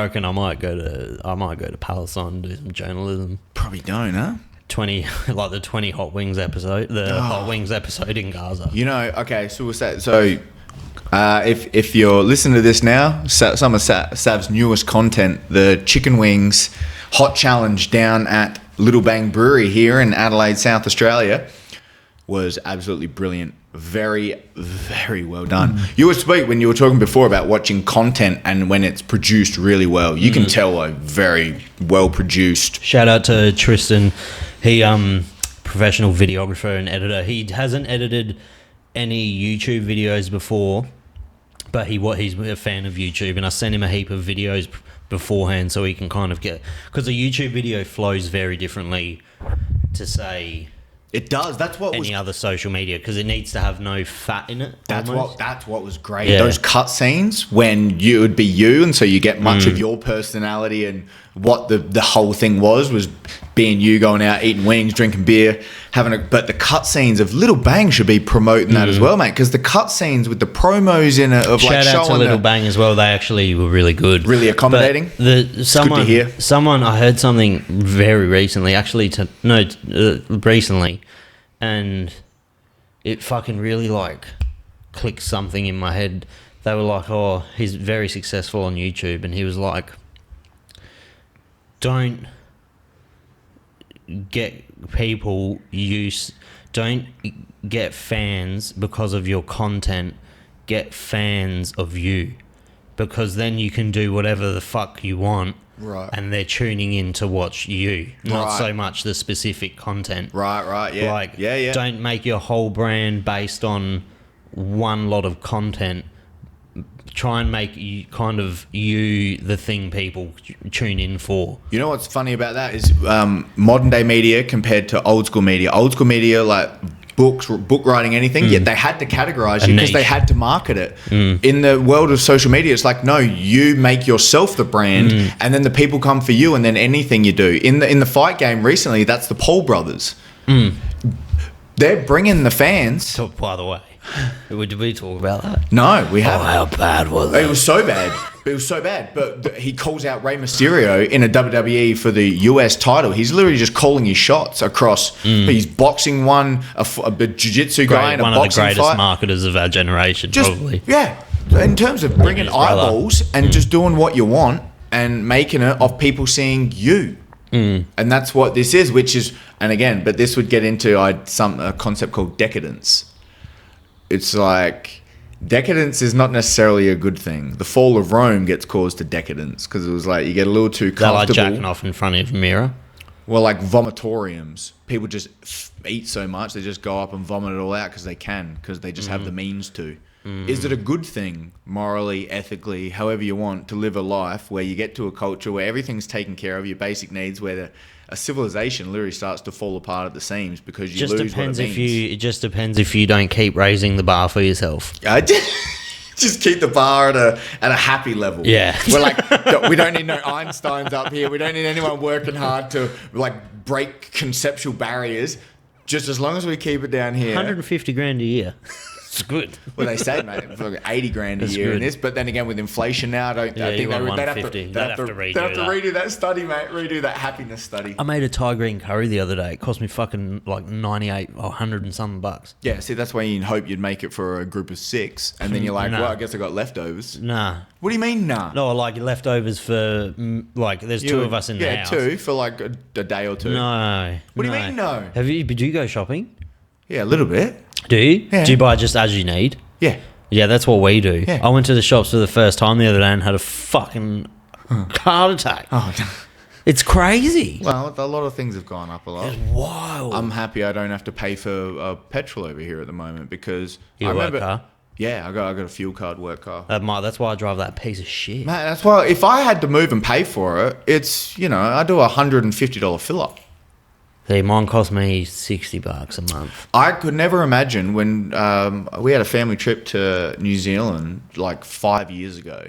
reckon I might go to Palestine and do some journalism. Probably don't, huh? 20 like the 20 Hot Wings episode, Hot Wings episode in Gaza. You know, okay, so what's that? So if you're listening to this now, some of Sav's newest content, the chicken wings hot challenge down at Little Bang Brewery here in Adelaide, South Australia, was absolutely brilliant. Very, very well done. You were speaking when you were talking before about watching content and when it's produced really well. You can tell a very well produced. Shout out to Tristan. He professional videographer and editor. He hasn't edited any YouTube videos before, but he's a fan of YouTube, and I sent him a heap of videos beforehand so he can kind of get, because a YouTube video flows very differently to say. It does. That's what any other social media, because it needs to have no fat in it. That's what was great. Yeah. Those cut scenes when you would be you, and so you get much of your personality and what the whole thing was being you going out eating wings, drinking beer, but the cut scenes of Little Bang should be promoting that as well, mate. Because the cut scenes with the promos in it of shout out to Little Bang as well. They actually were really good, really accommodating. Good to hear. I heard something very recently, recently, and it fucking really like clicked something in my head. They were like, "Oh, he's very successful on YouTube," and he was like, "Don't get don't get fans because of your content, get fans of you, because then you can do whatever the fuck you want, right? And they're tuning in to watch you, not so much the specific content, right? Yeah, like yeah. Don't make your whole brand based on one lot of content. Try and make you the thing people tune in for. You know what's funny about that is modern day media compared to old school media. Old school media, like book writing, anything, yet they had to categorize you because they had to market it. In the world of social media, it's like, no, you make yourself the brand, and then the people come for you, and then anything you do. In the fight game recently, that's the Paul brothers. They're bringing the fans. So, by the way, did we talk about that? No, we haven't. How bad was it? It was so bad. But he calls out Rey Mysterio in a WWE for the US title. He's literally just calling his shots across. He's boxing one, a jiu-jitsu guy in a boxing fight. One of the greatest marketers of our generation, probably. Yeah. In terms of bringing eyeballs and just doing what you want and making it of people seeing you. And that's what this is, which is, and again, but this would get into a concept called decadence. It's like, decadence is not necessarily a good thing. The fall of Rome gets caused to decadence because it was like you get a little too comfortable. They're like jacking off in front of a mirror. Well, like vomitoriums. People just eat so much, they just go up and vomit it all out because they can, because they just have the means to. Is it a good thing, morally, ethically, however you want, to live a life where you get to a culture where everything's taken care of, your basic needs, where a civilization literally starts to fall apart at the seams because you lose what it means? It just depends if you don't keep raising the bar for yourself. Just keep the bar at a happy level. Yeah. We're like, we don't need no Einsteins up here. We don't need anyone working hard to like break conceptual barriers. Just as long as we keep it down here. 150 grand a year. It's good. Well, they say, mate, it's like 80 grand a year in this. But then again, with inflation now, I think they'd have to redo that study, mate. Redo that happiness study. I made a Thai green curry the other day. It cost me fucking like 98 or 100 and something bucks. Yeah, see, that's why you hope you'd make it for a group of 6. And then you're like, well, I guess I got leftovers. Nah. What do you mean, nah? No, like leftovers for, like, there's 2 of us in the house. Yeah, 2 for like a day or 2. No. What do you mean, no? Do you go shopping? Yeah, a little bit. Do you? Yeah. Do you buy just as you need? Yeah. Yeah, that's what we do. Yeah. I went to the shops for the first time the other day and had a fucking heart attack. Oh, it's crazy. Well, a lot of things have gone up a lot. It's wild. I'm happy I don't have to pay for petrol over here at the moment because Your work car? Yeah, I got a fuel card work car. That's why I drive that piece of shit. Man, that's why if I had to move and pay for it, it's, I do $150 fill up. See, mine cost me $60 a month. I could never imagine when we had a family trip to New Zealand like 5 years ago.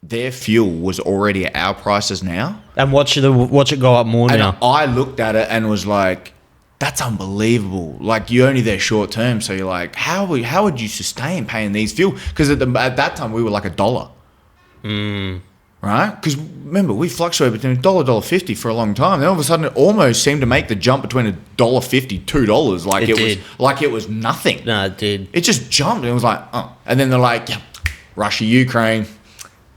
Their fuel was already at our prices now. And watch it go up more now. And I looked at it and was like, that's unbelievable. Like, you're only there short term, so you're like, how would you sustain paying these fuel? Because at that time, we were like $1. Right? Because remember, we fluctuated between $1, $1.50 for a long time. Then all of a sudden, it almost seemed to make the jump between $1.50, $2. Like it was nothing. No, it did. It just jumped. And it was like, oh. And then they're like, yeah, Russia, Ukraine.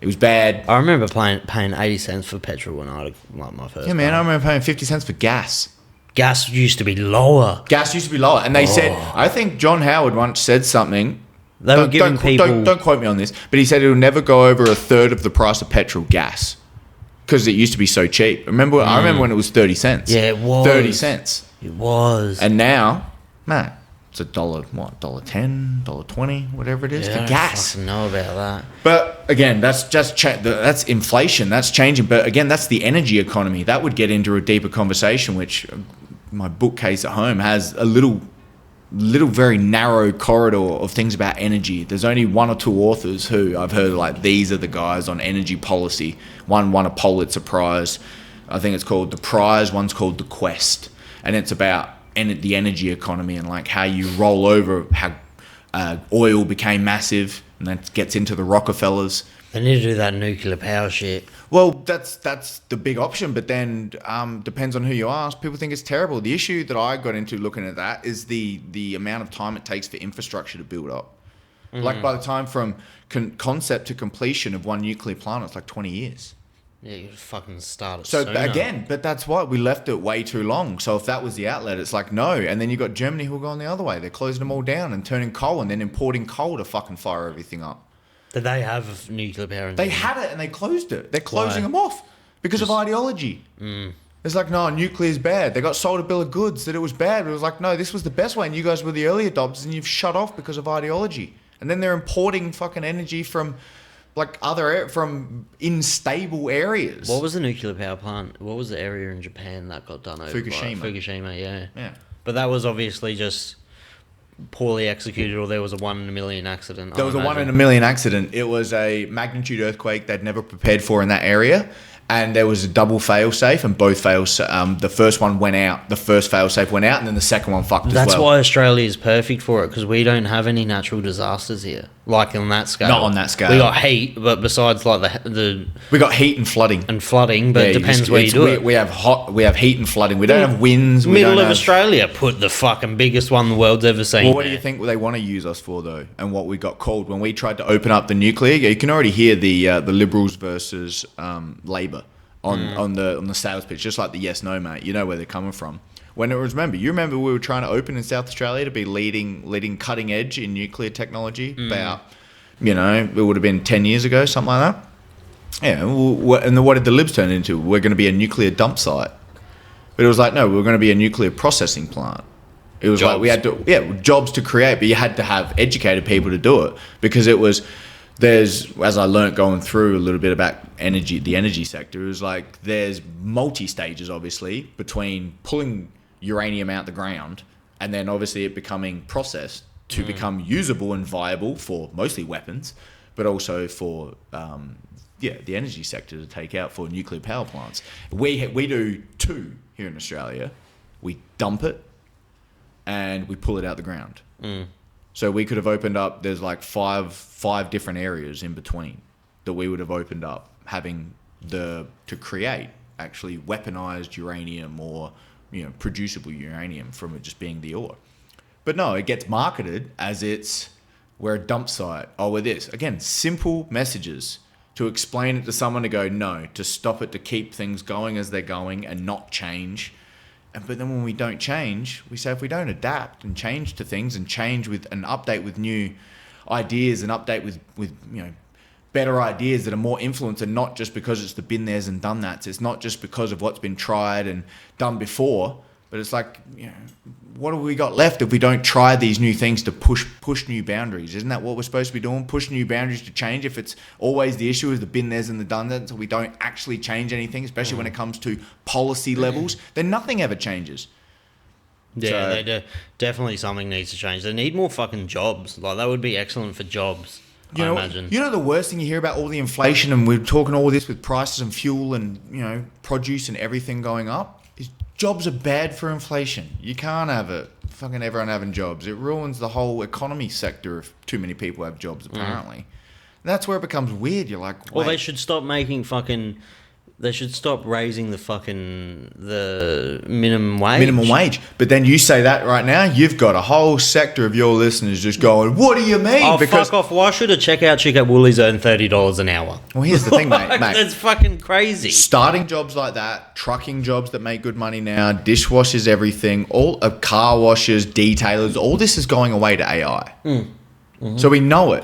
It was bad. I remember paying 80 cents for petrol when I had my first. Yeah, man. I remember paying 50 cents for gas. Gas used to be lower. And they said, I think John Howard once said something. They were giving people... Don't quote me on this, but he said it'll never go over a third of the price of petrol gas because it used to be so cheap. I remember when it was 30 cents. Yeah, it was. 30 cents. It was. And now, man, it's $1.10, $1.20, whatever it is for gas. I don't know about that. But again, that's that's inflation. That's changing. But again, that's the energy economy. That would get into a deeper conversation, which my bookcase at home has a little very narrow corridor of things about energy. There's only 1 or 2 authors who I've heard like these are the guys on energy policy. One won a Pulitzer Prize. I think it's called The Prize. One's called The Quest. And it's about the energy economy and like how you roll over, how oil became massive, and that gets into the Rockefellers. They need to do that nuclear power shit. Well, that's the big option, but then depends on who you ask. People think it's terrible. The issue that I got into looking at that is the amount of time it takes for infrastructure to build up. Like by the time from concept to completion of one nuclear plant, it's like 20 years. Yeah, you fucking start it So sooner. again, but that's why we left it way too long. So if that was the outlet, it's like no. And then you got Germany who are going the other way. They're closing them all down and turning coal and then importing coal to fucking fire everything up. Did they have nuclear power in They had it and they closed it. They're closing them off because of ideology. It's like, no, nuclear's bad. They got sold a bill of goods that it was bad. But it was like, no, this was the best way and you guys were the early adopters and you've shut off because of ideology. And then they're importing fucking energy from like from unstable areas. What was the nuclear power plant? What was the area in Japan that got done over? Fukushima, yeah. But that was obviously just poorly executed, or there was a 1 in a million accident. There was a 1 in a million accident. It was a magnitude earthquake they'd never prepared for in that area. And there was a double fail-safe, and both the first one went out, the first fail-safe went out, and then the second one fucked as well. That's why Australia is perfect for it, because we don't have any natural disasters here, like on that scale. Not on that scale. We got heat, but besides like the we got heat and flooding. But it depends where you do it. We have heat and flooding. We don't have winds. Middle of Australia, put the fucking biggest one the world's ever seen. Well, what do you think they want to use us for, though? And what we got called when we tried to open up the nuclear? You can already hear the Liberals versus Labor on the sales pitch, just like the yes no, mate. You know where they're coming from. When it was, you remember we were trying to open in South Australia to be leading cutting edge in nuclear technology about, it would have been 10 years ago, something like that. Yeah, and then what did the Libs turn into? We're going to be a nuclear dump site. But it was like, no, we were going to be a nuclear processing plant. It was jobs. Like we had to, jobs to create, but you had to have educated people to do it because as I learnt going through a little bit about the energy sector, it was like there's multi-stages, obviously, between pulling uranium out the ground and then obviously it becoming processed to become usable and viable for mostly weapons, but also for the energy sector to take out for nuclear power plants. We do two here in Australia. We dump it and we pull it out the ground. So we could have opened up, there's like five different areas in between that we would have opened up having to create actually weaponized uranium or producible uranium from it just being the ore. But no, it gets marketed as we're a dump site. Oh, we're this. Again, simple messages to explain it to someone to go, no, to stop it, to keep things going as they're going and not change. But then when we don't change, we say if we don't adapt and change to things and change with an update with new ideas and update with better ideas that are more influenced and not just because it's the been there's and done that's. It's not just because of what's been tried and done before, but it's like, what have we got left if we don't try these new things to push new boundaries? Isn't that what we're supposed to be doing? Push new boundaries to change. If it's always the issue is the been there's and the done that's, so we don't actually change anything, especially when it comes to policy levels, then nothing ever changes. Yeah, they do. Definitely something needs to change. They need more fucking jobs. Like, that would be excellent for jobs. I imagine. The worst thing you hear about all the inflation, and we're talking all this with prices and fuel and produce and everything going up, is jobs are bad for inflation. You can't have it. Fucking everyone having jobs. It ruins the whole economy sector if too many people have jobs, apparently. That's where it becomes weird. You're like, wait. Well, they should stop making fucking... They should stop raising the minimum wage. Minimum wage. But then you say that right now, you've got a whole sector of your listeners just going, what do you mean? Oh, fuck off. Why should a checkout chick at Woolies earn $30 an hour? Well, here's the thing, mate. That's fucking crazy. Starting jobs like that, trucking jobs that make good money now, dishwashers, everything, all car washers, detailers, all this is going away to AI. Mm-hmm. So we know it.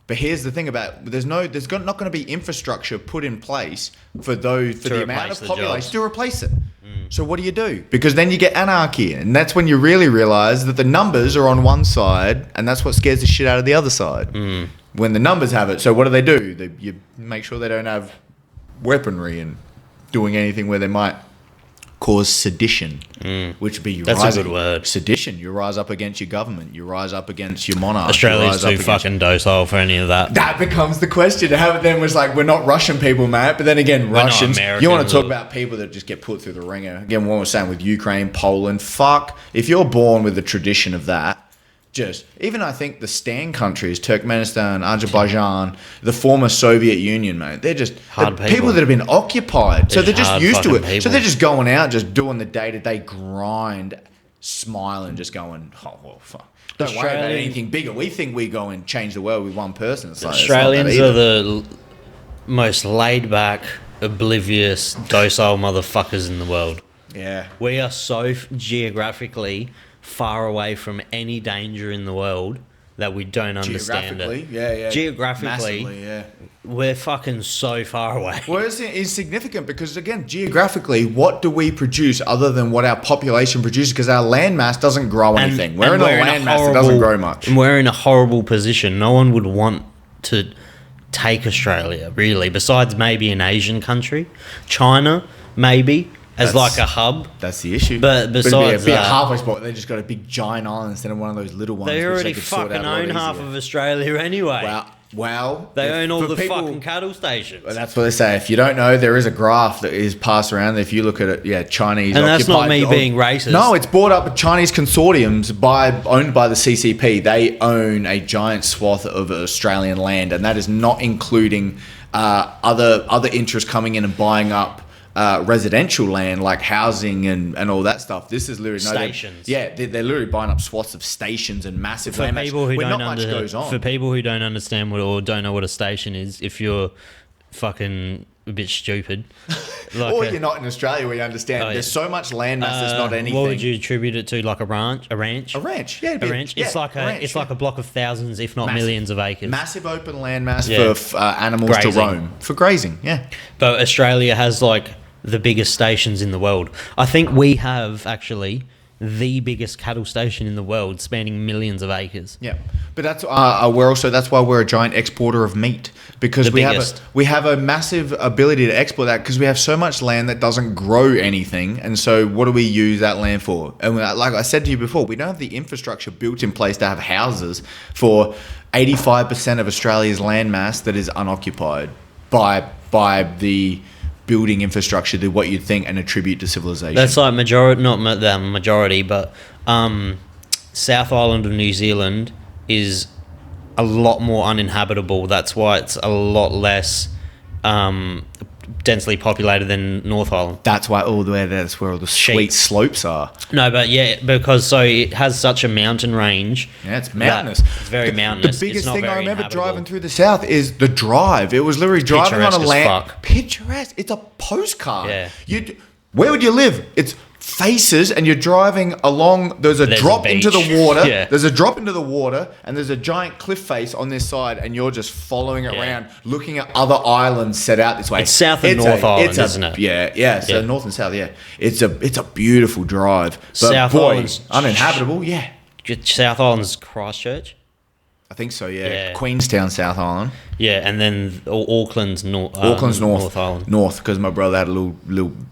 But here's the thing about there's not going to be infrastructure put in place for the amount of population to replace it. So what do? Because then you get anarchy, and that's when you really realize that the numbers are on one side, and that's what scares the shit out of the other side. When the numbers have it, so what do? You make sure they don't have weaponry and doing anything where they might cause sedition, which would be that's a good word. Sedition. You rise up against your government. You rise up against your monarch. Australia's too fucking docile for any of that. That becomes the question. To have it then was like, we're not Russian people, mate. But then again, Russians. You want to talk about people that just get put through the ringer. Again, what we're saying with Ukraine, Poland. Fuck. If you're born with the tradition of that, even I think the Stan countries, Turkmenistan, Azerbaijan, the former Soviet Union, mate, they're just people that have been occupied. So they're just used to it. People. So they're just going out, just doing the day-to-day grind, smiling, just going, oh, well, fuck. Don't worry about anything bigger. We think we go and change the world with one person. It's like, Australians are the most laid-back, oblivious, docile motherfuckers in the world. Yeah. We are so geographically far away from any danger in the world that we don't understand it. Geographically, massively, we're fucking so far away. Well, it's significant because, again, geographically, what do we produce other than what our population produces? Because our landmass doesn't grow anything. We're in a landmass that doesn't grow much. And we're in a horrible position. No one would want to take Australia, really, besides maybe an Asian country. China, maybe. As like a hub. That's the issue. But besides a halfway spot, they just got a big giant island instead of one of those little ones. They already fucking own half of Australia anyway. Well, they own all the fucking cattle stations. Well, that's what they say. If you don't know, there is a graph that is passed around. If you look at it, Chinese. And that's not me being racist. No, it's bought up with Chinese consortiums owned by the CCP. They own a giant swath of Australian land, and that is not including other interests coming in and buying up residential land like housing and all that stuff. This is literally stations. They're literally buying up swaths of stations and massive land. For people who don't understand or don't know what a station is, if you're fucking a bit stupid. Or you're not in Australia where you understand there's so much land mass that's not anything. What would you attribute it to? Like a ranch? A ranch, yeah. A ranch. It's like a block of thousands, if not millions of acres. Massive open land mass for animals to roam. For grazing, yeah. But Australia has like the biggest stations in the world. I think we have actually the biggest cattle station in the world, spanning millions of acres. Yeah, but that's that's why we're a giant exporter of meat, because we have a massive ability to export that, because we have so much land that doesn't grow anything, and so what do we use that land for? And like I said to you before, we don't have the infrastructure built in place to have houses for 85% of Australia's land mass that is unoccupied by the building infrastructure to what you'd think and attribute to civilization. That's like not the majority, but South Island of New Zealand is a lot more uninhabitable. That's why it's a lot less densely populated than North Island. That's why that's where all the sweet slopes are. No, but because so it has such a mountain range. Yeah, it's mountainous. It's very mountainous. The biggest thing I remember driving through the south is the drive. It was literally driving on a land. Picturesque. It's a postcard. Yeah. Where would you live? It's faces, and you're driving along. There's a drop into the water. Yeah. There's a drop into the water, and there's a giant cliff face on this side, and you're just following it around, looking at other islands set out this way. It's South and North Island, isn't it? Yeah. So North and South. Yeah, it's a beautiful drive. But South Island's uninhabitable. Yeah. South Island's Christchurch. I think so, yeah. Queenstown, South Island. Yeah, and then Auckland's North. North Island. North, because my brother had a little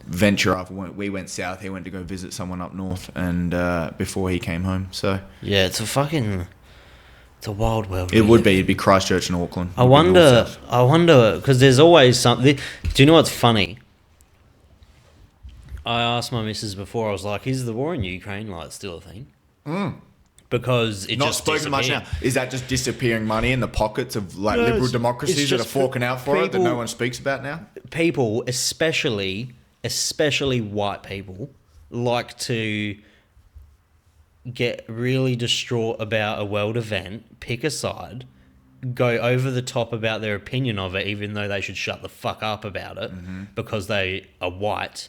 venture after we went south. He went to go visit someone up north, and before he came home. So yeah, it's a wild world. It would be. It'd be Christchurch and Auckland. I wonder, because there's always something. Do you know what's funny? I asked my missus before. I was like, "Is the war in Ukraine like still a thing?" Because it not just spoken much now. Is that just disappearing money in the pockets of liberal democracies that are forking out for it that no one speaks about now? People, especially white people, like to get really distraught about a world event, pick a side, go over the top about their opinion of it, even though they should shut the fuck up about it because they are white.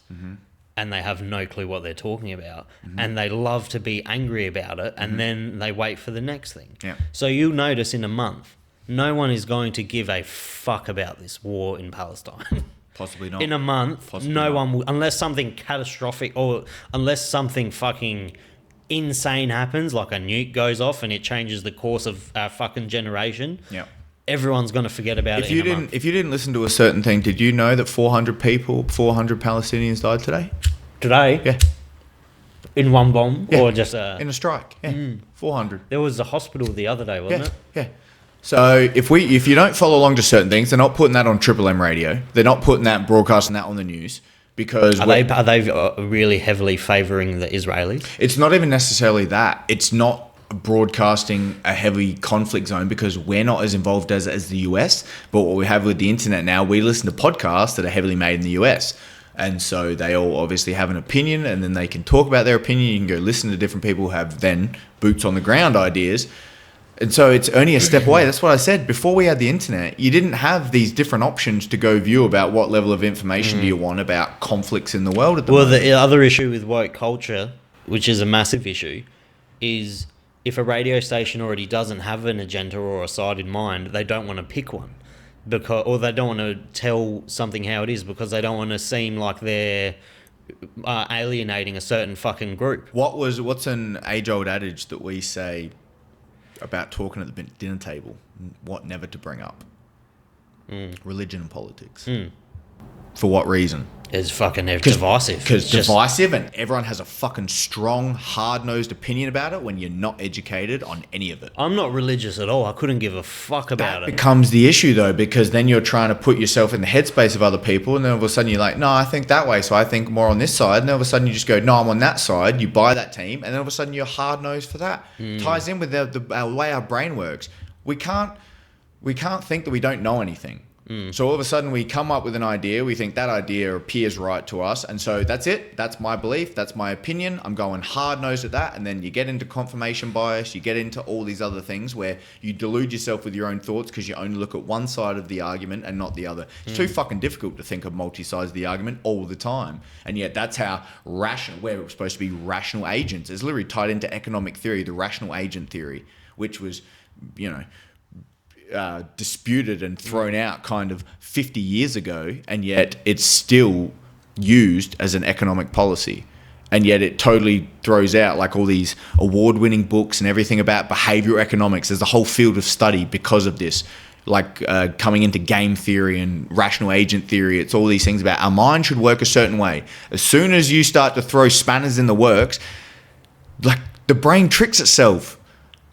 And they have no clue what they're talking about. And they love to be angry about it, and then they wait for the next thing. Yeah. So you'll notice in a month, no one is going to give a fuck about this war in Palestine. Possibly not. In a month, one will, unless something catastrophic or unless something fucking insane happens, like a nuke goes off and it changes the course of our fucking generation. Yeah. Everyone's going to forget about it. If you didn't listen to a certain thing, did you know that 400 Palestinians died today? Today? Yeah. In one bomb? Yeah. Or just in a strike? Yeah. 400. There was a hospital the other day, wasn't it? Yeah. So if you don't follow along to certain things, they're not putting that on Triple M radio. They're not putting that, broadcasting that on the news. Because are they really heavily favouring the Israelis? It's not even necessarily that. It's not broadcasting a heavy conflict zone, because we're not as involved as the US. But what we have with the internet now, we listen to podcasts that are heavily made in the US. And so they all obviously have an opinion, and then they can talk about their opinion. You can go listen to different people who have then boots on the ground ideas. And so it's only a step away. That's what I said. Before we had the internet, you didn't have these different options to go view about what level of information do you want about conflicts in the world at the moment. The other issue with woke culture, which is a massive issue, is if a radio station already doesn't have an agenda or a side in mind, they don't want to pick one, or they don't want to tell something how it is, because they don't want to seem like they're alienating a certain fucking group. What's an age-old adage that we say about talking at the dinner table? What never to bring up? Religion and politics. For what reason? It's fucking divisive. Because divisive, and everyone has a fucking strong, hard-nosed opinion about it when you're not educated on any of it. I'm not religious at all. I couldn't give a fuck about it. That becomes the issue, though, because then you're trying to put yourself in the headspace of other people, and then all of a sudden you're like, no, I think that way, so I think more on this side. And then all of a sudden you just go, no, I'm on that side. You buy that team, and then all of a sudden you're hard-nosed for that. Ties in with the way our brain works. We can't think that we don't know anything. So all of a sudden we come up with an idea, we think that idea appears right to us, and so that's it, that's my belief, that's my opinion, I'm going hard-nosed at that, and then you get into confirmation bias, you get into all these other things where you delude yourself with your own thoughts because you only look at one side of the argument and not the other. It's too fucking difficult to think of multi-sides of the argument all the time, and yet that's how we're supposed to be rational agents. It's literally tied into economic theory, the rational agent theory, which was, disputed and thrown out kind of 50 years ago, and yet it's still used as an economic policy. And yet it totally throws out like all these award-winning books and everything about behavioral economics. There's a whole field of study because of this, like coming into game theory and rational agent theory. It's all these things about our mind should work a certain way. As soon as you start to throw spanners in the works, like the brain tricks itself.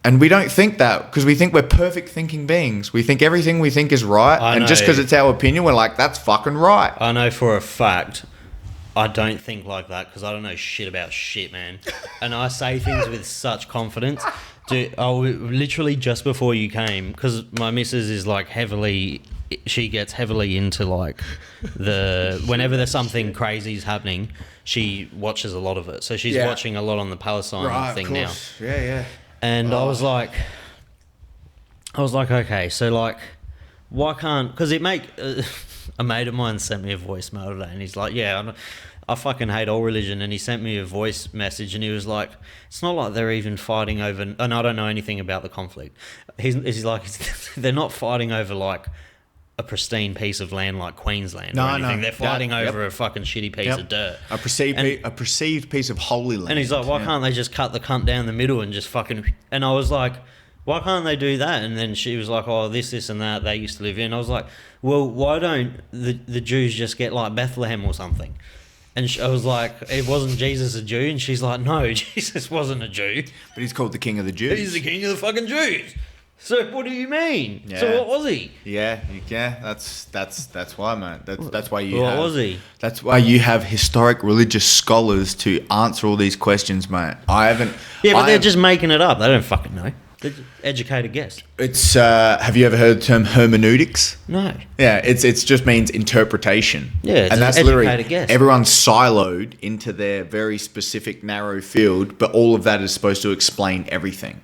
And we don't think that because we think we're perfect thinking beings. We think everything we think is right. And just because it's our opinion, we're like, that's fucking right. I know for a fact I don't think like that because I don't know shit about shit, man. And I say things with such confidence. Dude, literally just before you came, because my missus is like she gets heavily into like whenever there's something crazy is happening, she watches a lot of it. So she's watching a lot on the Palestine thing now. Yeah. And I was like, okay, so like, why can't? Because a mate of mine sent me a voicemail today, and he's like, I fucking hate all religion, and he sent me a voice message, and he was like, it's not like they're even fighting over, and I don't know anything about the conflict. He's like, they're not fighting over like a pristine piece of land like Queensland or anything. No. They're fighting over a fucking shitty piece of dirt. A perceived piece of holy land. And he's like, why can't they just cut the cunt down the middle and just fucking... And I was like, why can't they do that? And then she was like, oh, this and that they used to live in. I was like, well, why don't the Jews just get like Bethlehem or something? And I was like, it wasn't Jesus a Jew? And she's like, no, Jesus wasn't a Jew. But he's called the King of the Jews. He's the King of the fucking Jews. So what do you mean? Yeah. So what was he? Yeah. That's why, mate. That's why you. What was he? That's why you have historic religious scholars to answer all these questions, mate. I haven't. Yeah, but they're just making it up. They don't fucking know. They're educated guess. It's. Have you ever heard the term hermeneutics? No. Yeah, it's just means interpretation. Yeah, it's and that's literally guess. Everyone's siloed into their very specific narrow field, but all of that is supposed to explain everything.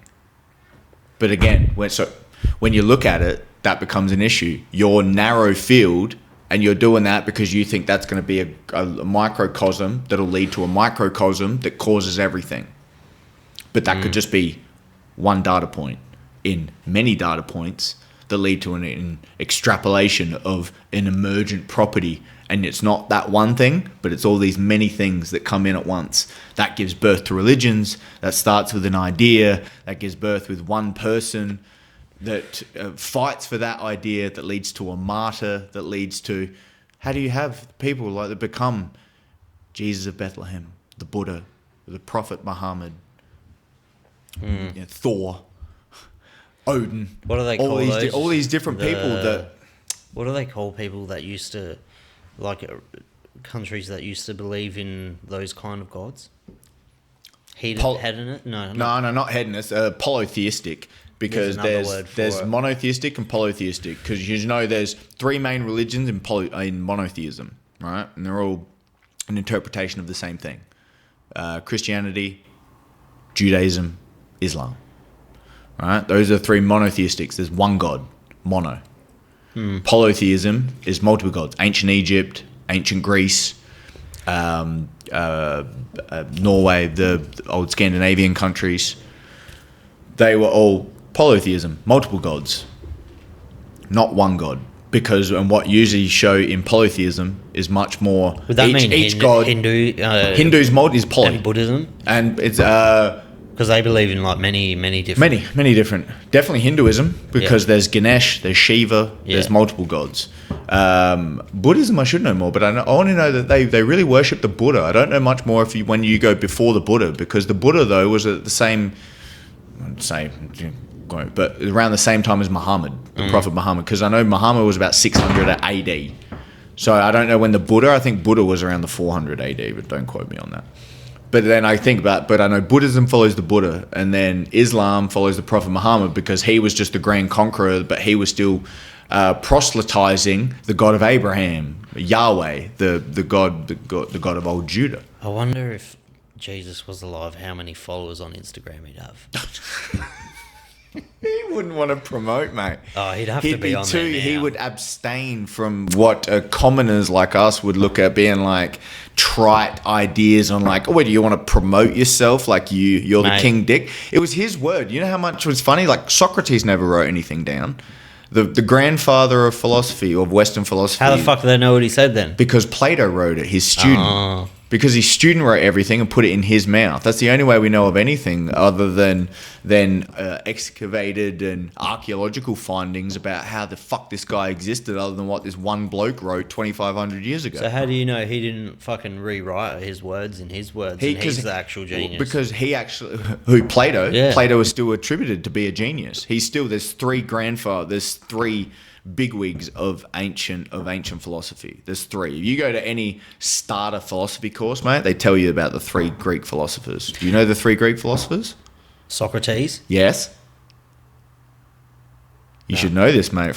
But again, when you look at it, that becomes an issue. Your narrow field, and you're doing that because you think that's going to be a microcosm that'll lead to a microcosm that causes everything. But that could just be one data point in many data points that lead to an extrapolation of an emergent property. And it's not that one thing, but it's all these many things that come in at once. That gives birth to religions. That starts with an idea. That gives birth with one person that fights for that idea, that leads to a martyr, that leads to... How do you have people like that become Jesus of Bethlehem, the Buddha, the Prophet Muhammad, Thor, Odin? What do they call those? All these different people that... What do they call people that used to... like countries that used to believe in those kind of gods? Hedonist? No, not hedonist. Polytheistic, because there's monotheistic and polytheistic. Because there's three main religions in monotheism, right? And they're all an interpretation of the same thing: Christianity, Judaism, Islam. Right? Those are three monotheistics. There's one God, mono. Polytheism is multiple gods. Ancient Egypt, ancient Greece, Norway, the old Scandinavian countries, they were all polytheism, multiple gods, not one god. Because and what usually show in polytheism is much more. Would that mean each god? Hindu's is poly. And Buddhism, and it's because they believe in like many different. Many different. Definitely Hinduism, because there's Ganesh, there's Shiva, there's multiple gods. Buddhism, I should know more, but I want to know that they really worship the Buddha. I don't know much more when you go before the Buddha, because the Buddha, though, was at the same, but around the same time as Muhammad, the Prophet Muhammad, because I know Muhammad was about 600 AD. So I don't know when I think Buddha was around the 400 AD, but don't quote me on that. But then I think about, but I know Buddhism follows the Buddha, and then Islam follows the Prophet Muhammad because he was just the grand conqueror, but he was still proselytizing the God of Abraham, Yahweh, the God of old Judah. I wonder if Jesus was alive, how many followers on Instagram he'd have. He wouldn't want to promote, mate. Oh, he'd have to be on there now. He would abstain from what commoners like us would look at being like trite ideas on like, oh, do you want to promote yourself? Like you're the king dick. It was his word. You know how much was funny? Like Socrates never wrote anything down. The grandfather of philosophy, of Western philosophy. How the fuck do they know what he said then? Because Plato wrote it, his student. Oh. Because his student wrote everything and put it in his mouth. That's the only way we know of anything other than excavated and archaeological findings about how the fuck this guy existed other than what this one bloke wrote 2,500 years ago. So how do you know he didn't fucking rewrite his words in his words and he's the actual genius? Because he actually... Plato? Yeah. Plato is still attributed to be a genius. There's three bigwigs of ancient philosophy. There's three. If you go to any starter philosophy course, mate, they tell you about the three Greek philosophers. Do you know the three Greek philosophers? Socrates? Yes. You should know this, mate.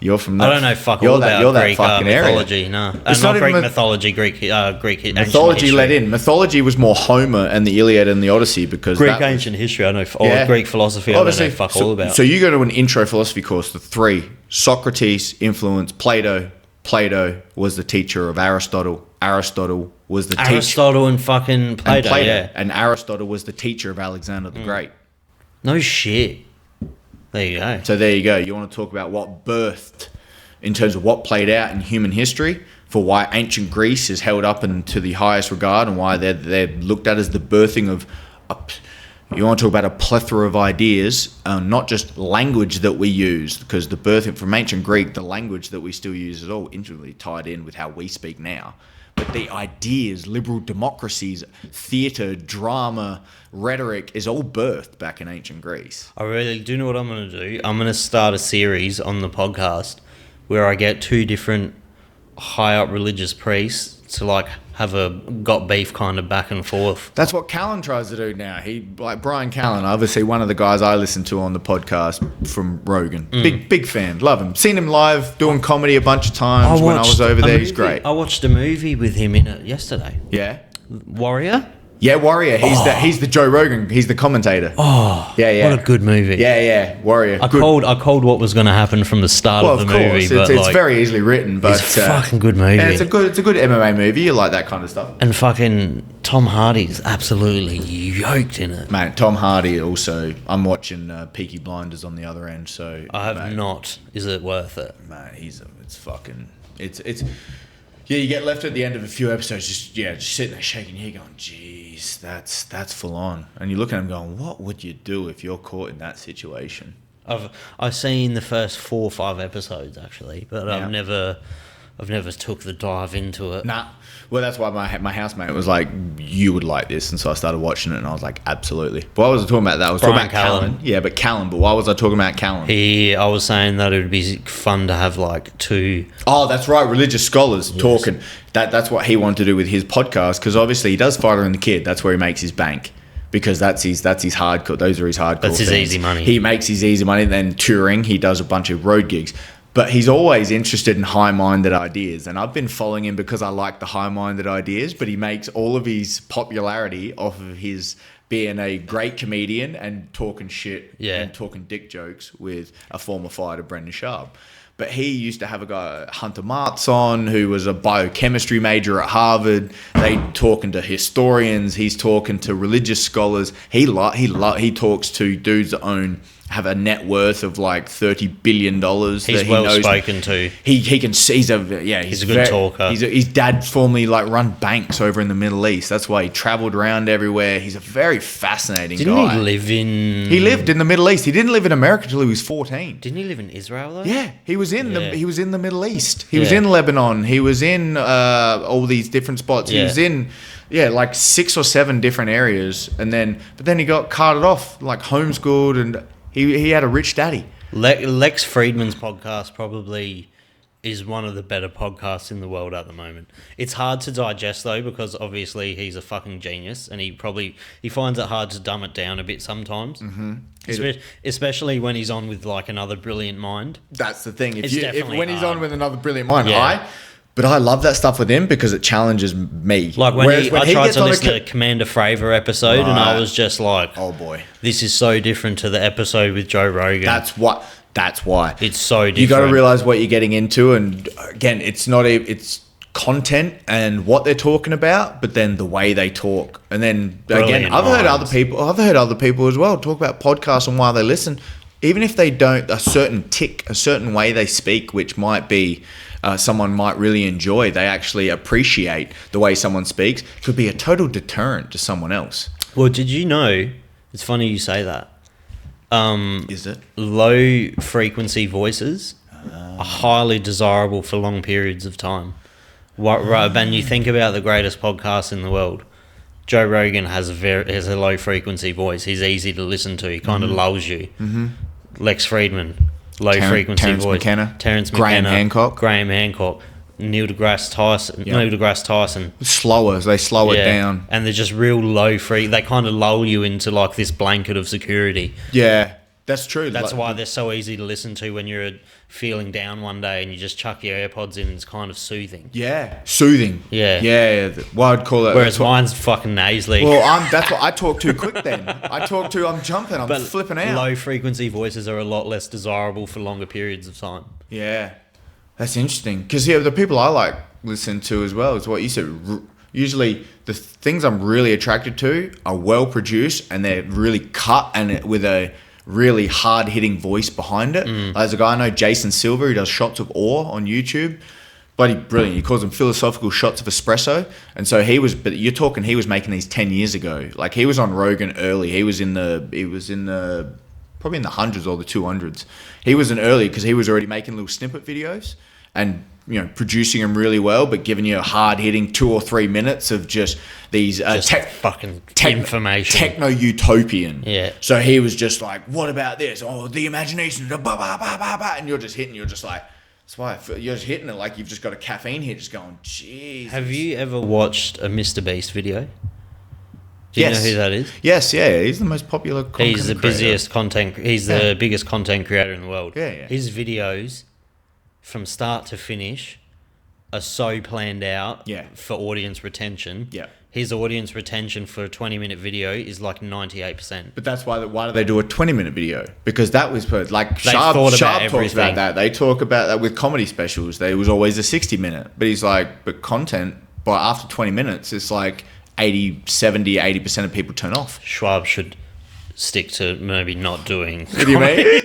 You're from. I don't know fuck all about Greek mythology. No, it's not Greek mythology. Greek mythology let in. Mythology was more Homer and the Iliad and the Odyssey because Greek ancient history. I know. Greek philosophy. Obviously, I don't know fuck all about. So you go to an intro philosophy course. The three: Socrates influenced Plato. Plato was the teacher of Aristotle. Aristotle was the teacher. Aristotle and fucking Plato. Yeah. And Aristotle was the teacher of Alexander the Great. No shit. There you go. So there you go. You want to talk about what birthed in terms of what played out in human history for why ancient Greece is held up into the highest regard and why they're looked at as the birthing of you want to talk about a plethora of ideas, not just language that we use, because the birthing from ancient Greek, the language that we still use is all intimately tied in with how we speak now. But the ideas, liberal democracies, theatre, drama, rhetoric is all birthed back in ancient Greece. I really do know what I'm going to do. I'm going to start a series on the podcast where I get two different high-up religious priests to like have a got beef kind of back and forth. That's what Callan tries to do now. Brian Callan, obviously one of the guys I listen to on the podcast from Rogan. Big fan, love him. Seen him live doing comedy a bunch of times when I was over there. He's great. I watched a movie with him in it yesterday. Yeah. Warrior? Yeah, Warrior. He's the Joe Rogan. He's the commentator. Oh, yeah. What a good movie. Yeah. Warrior. I called what was going to happen from the start of the movie. But it's very easily written, but it's a fucking good movie. Yeah, it's a good MMA movie. You like that kind of stuff. And fucking Tom Hardy's absolutely yoked in it. Man, Tom Hardy also. I'm watching Peaky Blinders on the other end, so I have not. Is it worth it? Man, it's. Yeah, you get left at the end of a few episodes, just sitting there shaking your head going, geez, that's full on. And you look at him going, what would you do if you're caught in that situation? I've seen the first 4 or 5 episodes actually, but I've never took the dive into it. Nah. Well, that's why my housemate was like, you would like this. And so I started watching it and I was like, absolutely. But why was I talking about that? I was talking about Callan. Yeah, but Callan. But why was I talking about Callan? I was saying that it would be fun to have like two... Oh, that's right. Religious scholars talking. That's what he wanted to do with his podcast because obviously he does Fighter and the Kid. That's where he makes his bank. Because that's his hardcore. Those are his hardcore. That's his easy money. He makes his easy money. Then touring, he does a bunch of road gigs. But he's always interested in high-minded ideas. And I've been following him because I like the high-minded ideas, but he makes all of his popularity off of his being a great comedian and talking shit and talking dick jokes with a former fighter, Brendan Sharp. But he used to have a guy, Hunter Martz, on, who was a biochemistry major at Harvard. They talking to historians. He's talking to religious scholars. He talks to dudes that have a net worth of like $30 billion. He's well spoken to. He can see. He's a good talker. His dad formerly run banks over in the Middle East. That's why he travelled around everywhere. He's a very fascinating guy. Didn't he live in? He lived in the Middle East. He didn't live in America until he was 14. Didn't he live in Israel though? Yeah, he was in the Middle East. He was in Lebanon. He was in all these different spots. He was in like 6 or 7 different areas, but then he got carted off, like homeschooled, and he had a rich daddy. Lex Friedman's podcast probably is one of the better podcasts in the world at the moment. It's hard to digest though, because obviously he's a fucking genius, and he finds it hard to dumb it down a bit sometimes. Especially when he's on with like another brilliant mind. That's the thing. He's on with another brilliant mind, But I love that stuff with him because it challenges me. Like when I tried to listen to the Commander Fravor episode, and I was just like, oh boy, this is so different to the episode with Joe Rogan. That's why it's so different. You got to realize what you're getting into, and again, it's content and what they're talking about, but then the way they talk, and then again, I've heard other people as well talk about podcasts and why they listen, even if they don't a certain way they speak, which might be. Someone might really enjoy. They actually appreciate the way someone speaks. Could be a total deterrent to someone else. Well, did you know? It's funny you say that. Is it? Low frequency voices are highly desirable for long periods of time. Right, and you think about the greatest podcast in the world. Joe Rogan has a low frequency voice. He's easy to listen to. He kind of lulls you. Lex Friedman. Frequency voice. Terrence McKenna. Graham Hancock. Neil deGrasse Tyson. Slower. They slow it down. And they're just real low They kind of lull you into like this blanket of security. Yeah, that's true. That's why they're so easy to listen to when you're feeling down one day and you just chuck your AirPods in and it's kind of soothing. Yeah. Soothing. Yeah. Yeah. Well, I'd call it. Whereas mine's fucking nasally. Well, that's what I talk too quick then. I'm jumping, I'm flipping out. Low frequency voices are a lot less desirable for longer periods of time. Yeah. That's interesting. Because the people I like listen to as well is what you said. Usually the things I'm really attracted to are well produced and they're really cut and with a really hard-hitting voice behind it. There's a guy I know, Jason Silver, who does Shots of Awe on YouTube. Bloody brilliant. He calls them philosophical shots of espresso. And so he was making these 10 years ago. Like he was on Rogan early. He was in the probably in the hundreds or the 200s. He was in early because he was already making little snippet videos and producing them really well, but giving you a hard-hitting 2 or 3 minutes of just these fucking information, techno-utopian. Yeah. So he was just like, "What about this? Oh, the imagination, and you're just hitting. You're just like, that's why you're just hitting it like you've just got a caffeine hit, just going, jeez." Have you ever watched a Mr. Beast video? Do you know who that is? Yes, yeah. He's the most popular content creator. He's the biggest content creator in the world. Yeah. His videos, from start to finish, are so planned out for audience retention. Yeah. His audience retention for a 20-minute video is like 98%. But that's why do they do a 20-minute video? Because that was like Sharp talks about that. They talk about that with comedy specials. There was always a 60-minute. But he's like, but content, after 20 minutes, it's like 80% of people turn off. Schwab should stick to maybe not doing. What do you mean?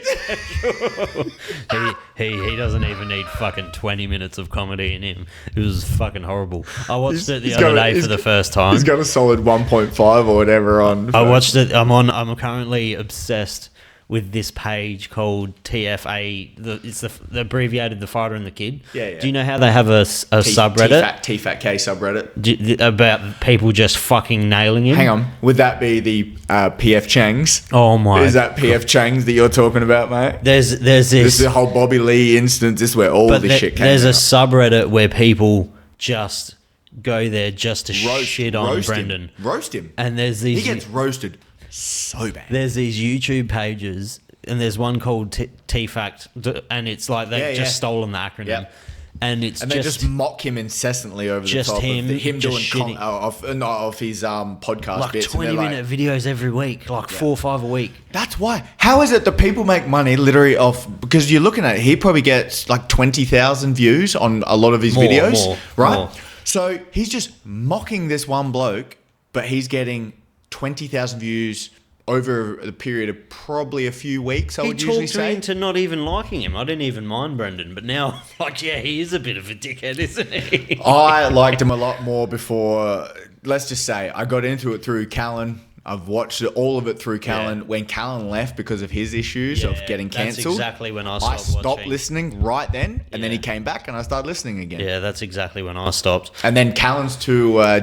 he doesn't even need fucking 20 minutes of comedy in him. It was fucking horrible. I watched it the other day for the first time. He's got a solid 1.5 or whatever on. I watched it. I'm currently obsessed with this page called TFA. It's the abbreviated The Fighter and the Kid. Yeah. Do you know how they have a subreddit? TFATK subreddit. About people just fucking nailing him? Hang on. Would that be the PF Changs? Oh my. Is that PF Changs that you're talking about, mate? There's this is the whole Bobby Lee instance. This is where all this shit came There's out. a subreddit where people just go there just to shit on Brendan. Roast him. And there's these... He gets roasted so bad. There's these YouTube pages, and there's one called TFACT, and it's like they've just stolen the acronym. Yep. And they just mock him incessantly over the top him doing of his podcast like bits. 20-minute videos every week, like 4 or 5 a week. That's why. How is it that people make money literally off? Because you're looking at it, he probably gets like 20,000 views on a lot of his videos, right? More. So he's just mocking this one bloke, but he's getting 20,000 views over the period of probably a few weeks, I would usually say. He talked me into not even liking him. I didn't even mind Brendan, but now, he is a bit of a dickhead, isn't he? I liked him a lot more before. Let's just say I got into it through Callan. I've watched all of it through Callan. Yeah. When Callan left because of his issues of getting cancelled, that's exactly when I stopped listening right then, and then he came back and I started listening again. Yeah, that's exactly when I stopped. And then Callan's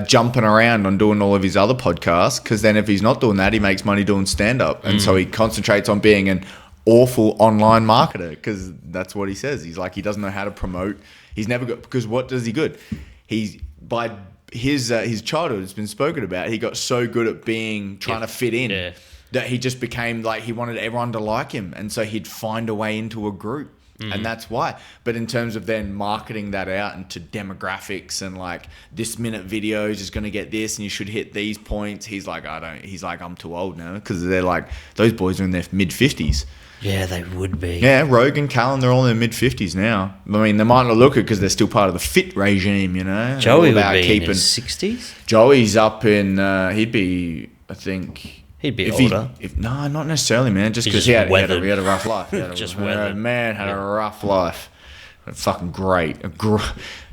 jumping around on doing all of his other podcasts, because then if he's not doing that, he makes money doing stand-up. And so he concentrates on being an awful online marketer, because that's what he says. He's like, he doesn't know how to promote. He's never got, because what does he good? He's by his childhood, it's been spoken about. He got so good at trying to fit in that he just became like, he wanted everyone to like him, and so he'd find a way into a group. And that's why. But in terms of then marketing that out into demographics and like, this minute videos is going to get this and you should hit these points, he's like, I'm too old now, because they're like, those boys are in their mid 50s. Yeah, they would be. Yeah, Rogan, Callan, they're all in their mid 50s now. I mean, they might not look it because they're still part of the fit regime, you know. Joey would be in his 60s. Joey's up in, he'd be, I think. He'd be older. No, not necessarily, man. Just because he had a rough life. Had a rough life. Fucking great.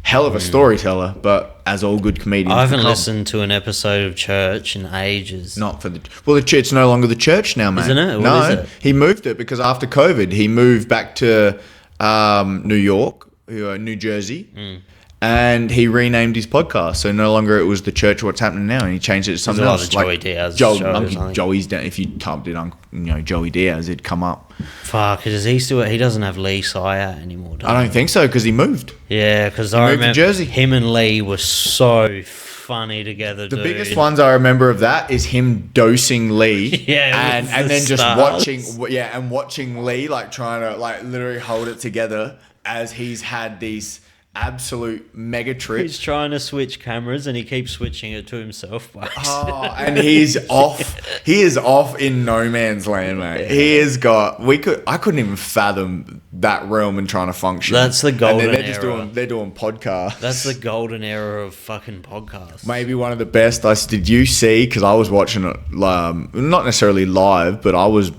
Hell of a storyteller, but as all good comedians. I haven't listened to an episode of Church in ages. Not for the... Well, the church, it's no longer the church now, mate. Isn't it? No, is it? He moved it because after COVID, he moved back to New York, New Jersey. And he renamed his podcast, so no longer it was the Church What's Happening Now, and he changed it to something else. Joey Diaz. Joey's down. If you typed in, Joey Diaz, it'd come up. Fuck, does he still? He doesn't have Lee Syatt anymore. I don't think so, because he moved. Yeah, because I remember to Jersey. Him and Lee were so funny together. The biggest ones I remember of that is him dosing Lee, and then stars. Just watching Lee like trying to like literally hold it together as he's had these absolute mega trip. He's trying to switch cameras and he keeps switching it to himself by accident. And he's off. He is off in no man's land, mate. Yeah. He has got. I couldn't even fathom that realm and trying to function. That's the golden era. They're doing podcasts. That's the golden era of fucking podcasts. Maybe one of the best. Did you see? Because I was watching it, not necessarily live, but I was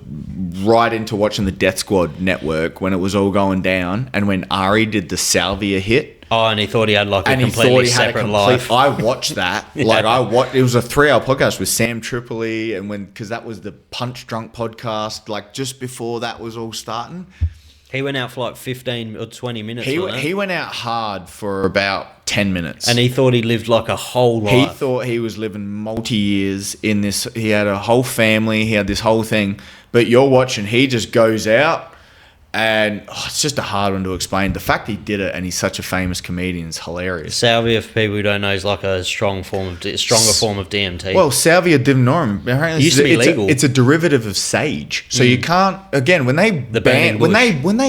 right into watching the Death Squad network when it was all going down, and when Ari did the Salvia hit. Oh, and he thought he had like a completely separate life. I watched that. It was a 3-hour podcast with Sam Tripoli, because that was the Punch Drunk podcast, like just before that was all starting. He went out for like 15 or 20 minutes. He went out hard for about 10 minutes. And he thought he lived like a whole life. He thought he was living multi-years in this. He had a whole family. He had this whole thing. But you're watching, he just goes out, and it's just a hard one to explain. The fact he did it and he's such a famous comedian is hilarious. Salvia, for people who don't know, is like a stronger form of DMT. Well, Salvia divinorum, it used to be legal. It's a derivative of sage. So you can't, again, when they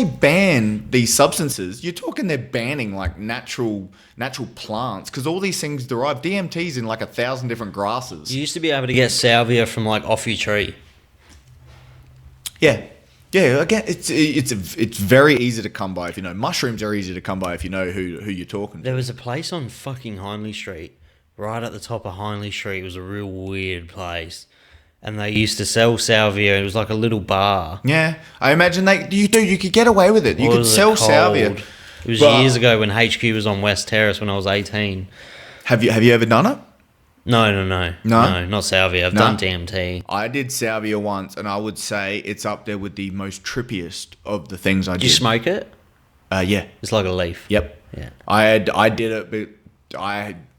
ban these substances, you're talking they're banning like natural plants, because all these things derive DMT's in like 1,000 different grasses. You used to be able to get salvia from like off your tree. Yeah. Yeah, again, it's very easy to come by if you know. Mushrooms are easy to come by if you know who you're talking to. There was a place on fucking Hindley Street, right at the top of Hindley Street. It was a real weird place. And they used to sell salvia. It was like a little bar. Yeah. I imagine you could get away with it. You could sell salvia. It was years ago when HQ was on West Terrace when I was 18. Have you ever done it? No, not salvia. I've done DMT. I did salvia once, and I would say it's up there with the most trippiest of the things I did. Did you smoke it? Yeah. It's like a leaf. Yep. Yeah. I did it, but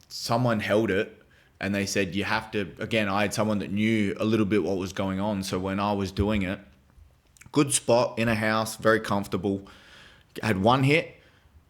someone held it, and they said you have to. Again, I had someone that knew a little bit what was going on, so when I was doing it, good spot in a house, very comfortable. Had one hit.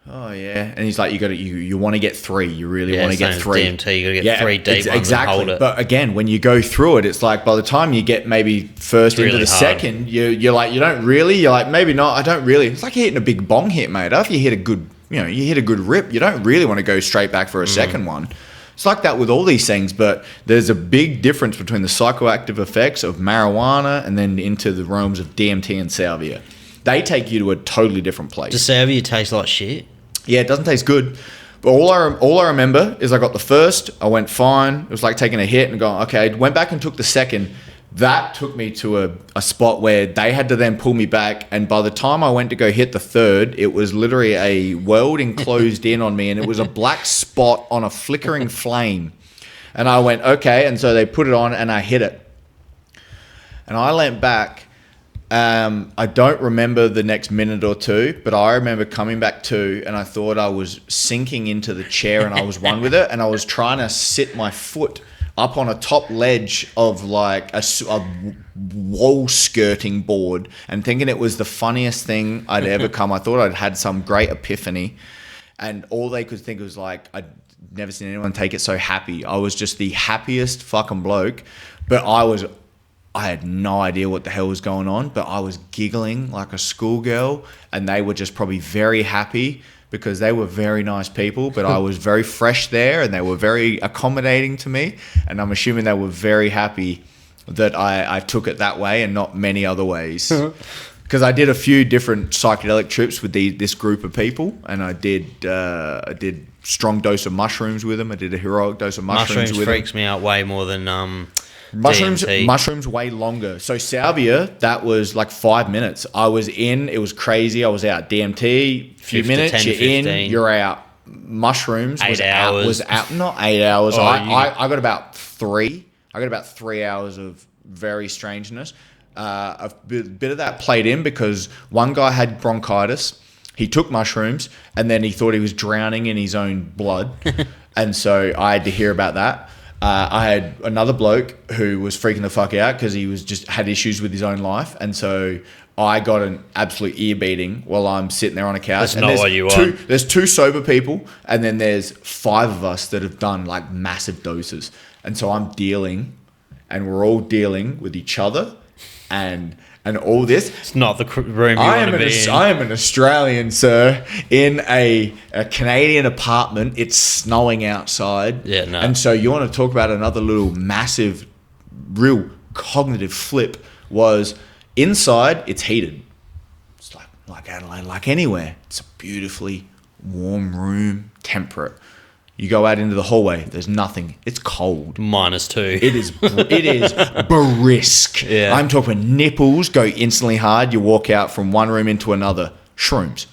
Oh yeah, and he's like, you want to get 3. You really want to get 3. DMT, you got to get 3 deep. Exactly. And hold it. But again, when you go through it, it's like by the time you get maybe first into the second, you're like, you don't really. You're like, maybe not. I don't really. It's like hitting a big bong hit, mate. After you hit a good, you hit a good rip, you don't really want to go straight back for a second one. It's like that with all these things, but there's a big difference between the psychoactive effects of marijuana and then into the realms of DMT and salvia. They take you to a totally different place. Does salvia taste like shit? Yeah, it doesn't taste good. But all I remember is I got the first, I went fine. It was like taking a hit and going, okay. Went back and took the second. That took me to a spot where they had to then pull me back. And by the time I went to go hit the third, it was literally a world enclosed in on me. And it was a black spot on a flickering flame. And I went, okay. And so they put it on and I hit it. And I leant back. I don't remember the next minute or two, but I remember coming back to, and I thought I was sinking into the chair and I was one with it, and I was trying to sit my foot up on a top ledge of like a wall skirting board and thinking it was the funniest thing I'd ever come. I thought I'd had some great epiphany, and all they could think was like, I'd never seen anyone take it so happy. I was just the happiest fucking bloke, but I had no idea what the hell was going on, but I was giggling like a schoolgirl, and they were just probably very happy because they were very nice people, but I was very fresh there and they were very accommodating to me. And I'm assuming they were very happy that I took it that way and not many other ways. Because I did a few different psychedelic trips with this group of people, and I did strong dose of mushrooms with them. I did a heroic dose of mushrooms with them. Freaks me out way more than Mushrooms way longer. So salvia, that was like 5 minutes. I was in, it was crazy. I was out. DMT, few minutes, you're 15. In, you're out. Mushrooms 8 hours. Was out, not 8 hours. I got about 3. I got about 3 hours of very strangeness. A bit of that played in because one guy had bronchitis. He took mushrooms and then he thought he was drowning in his own blood. And so I had to hear about that. I had another bloke who was freaking the fuck out because he was just had issues with his own life, and so I got an absolute ear beating while I'm sitting there on a couch. That's not what you want. There's 2 sober people, and then there's 5 of us that have done like massive doses, and so I'm dealing, and we're all dealing with each other, and all this. It's not the room you want to be in. I am an Australian, sir, in a Canadian apartment. It's snowing outside. Yeah, no. And so you want to talk about another little massive, real cognitive flip was inside, it's heated. It's like Adelaide, like anywhere. It's a beautifully warm room, temperate. You go out into the hallway, there's nothing. It's cold. -2. It is brisk. Yeah. I'm talking nipples go instantly hard. You walk out from one room into another. Shrooms.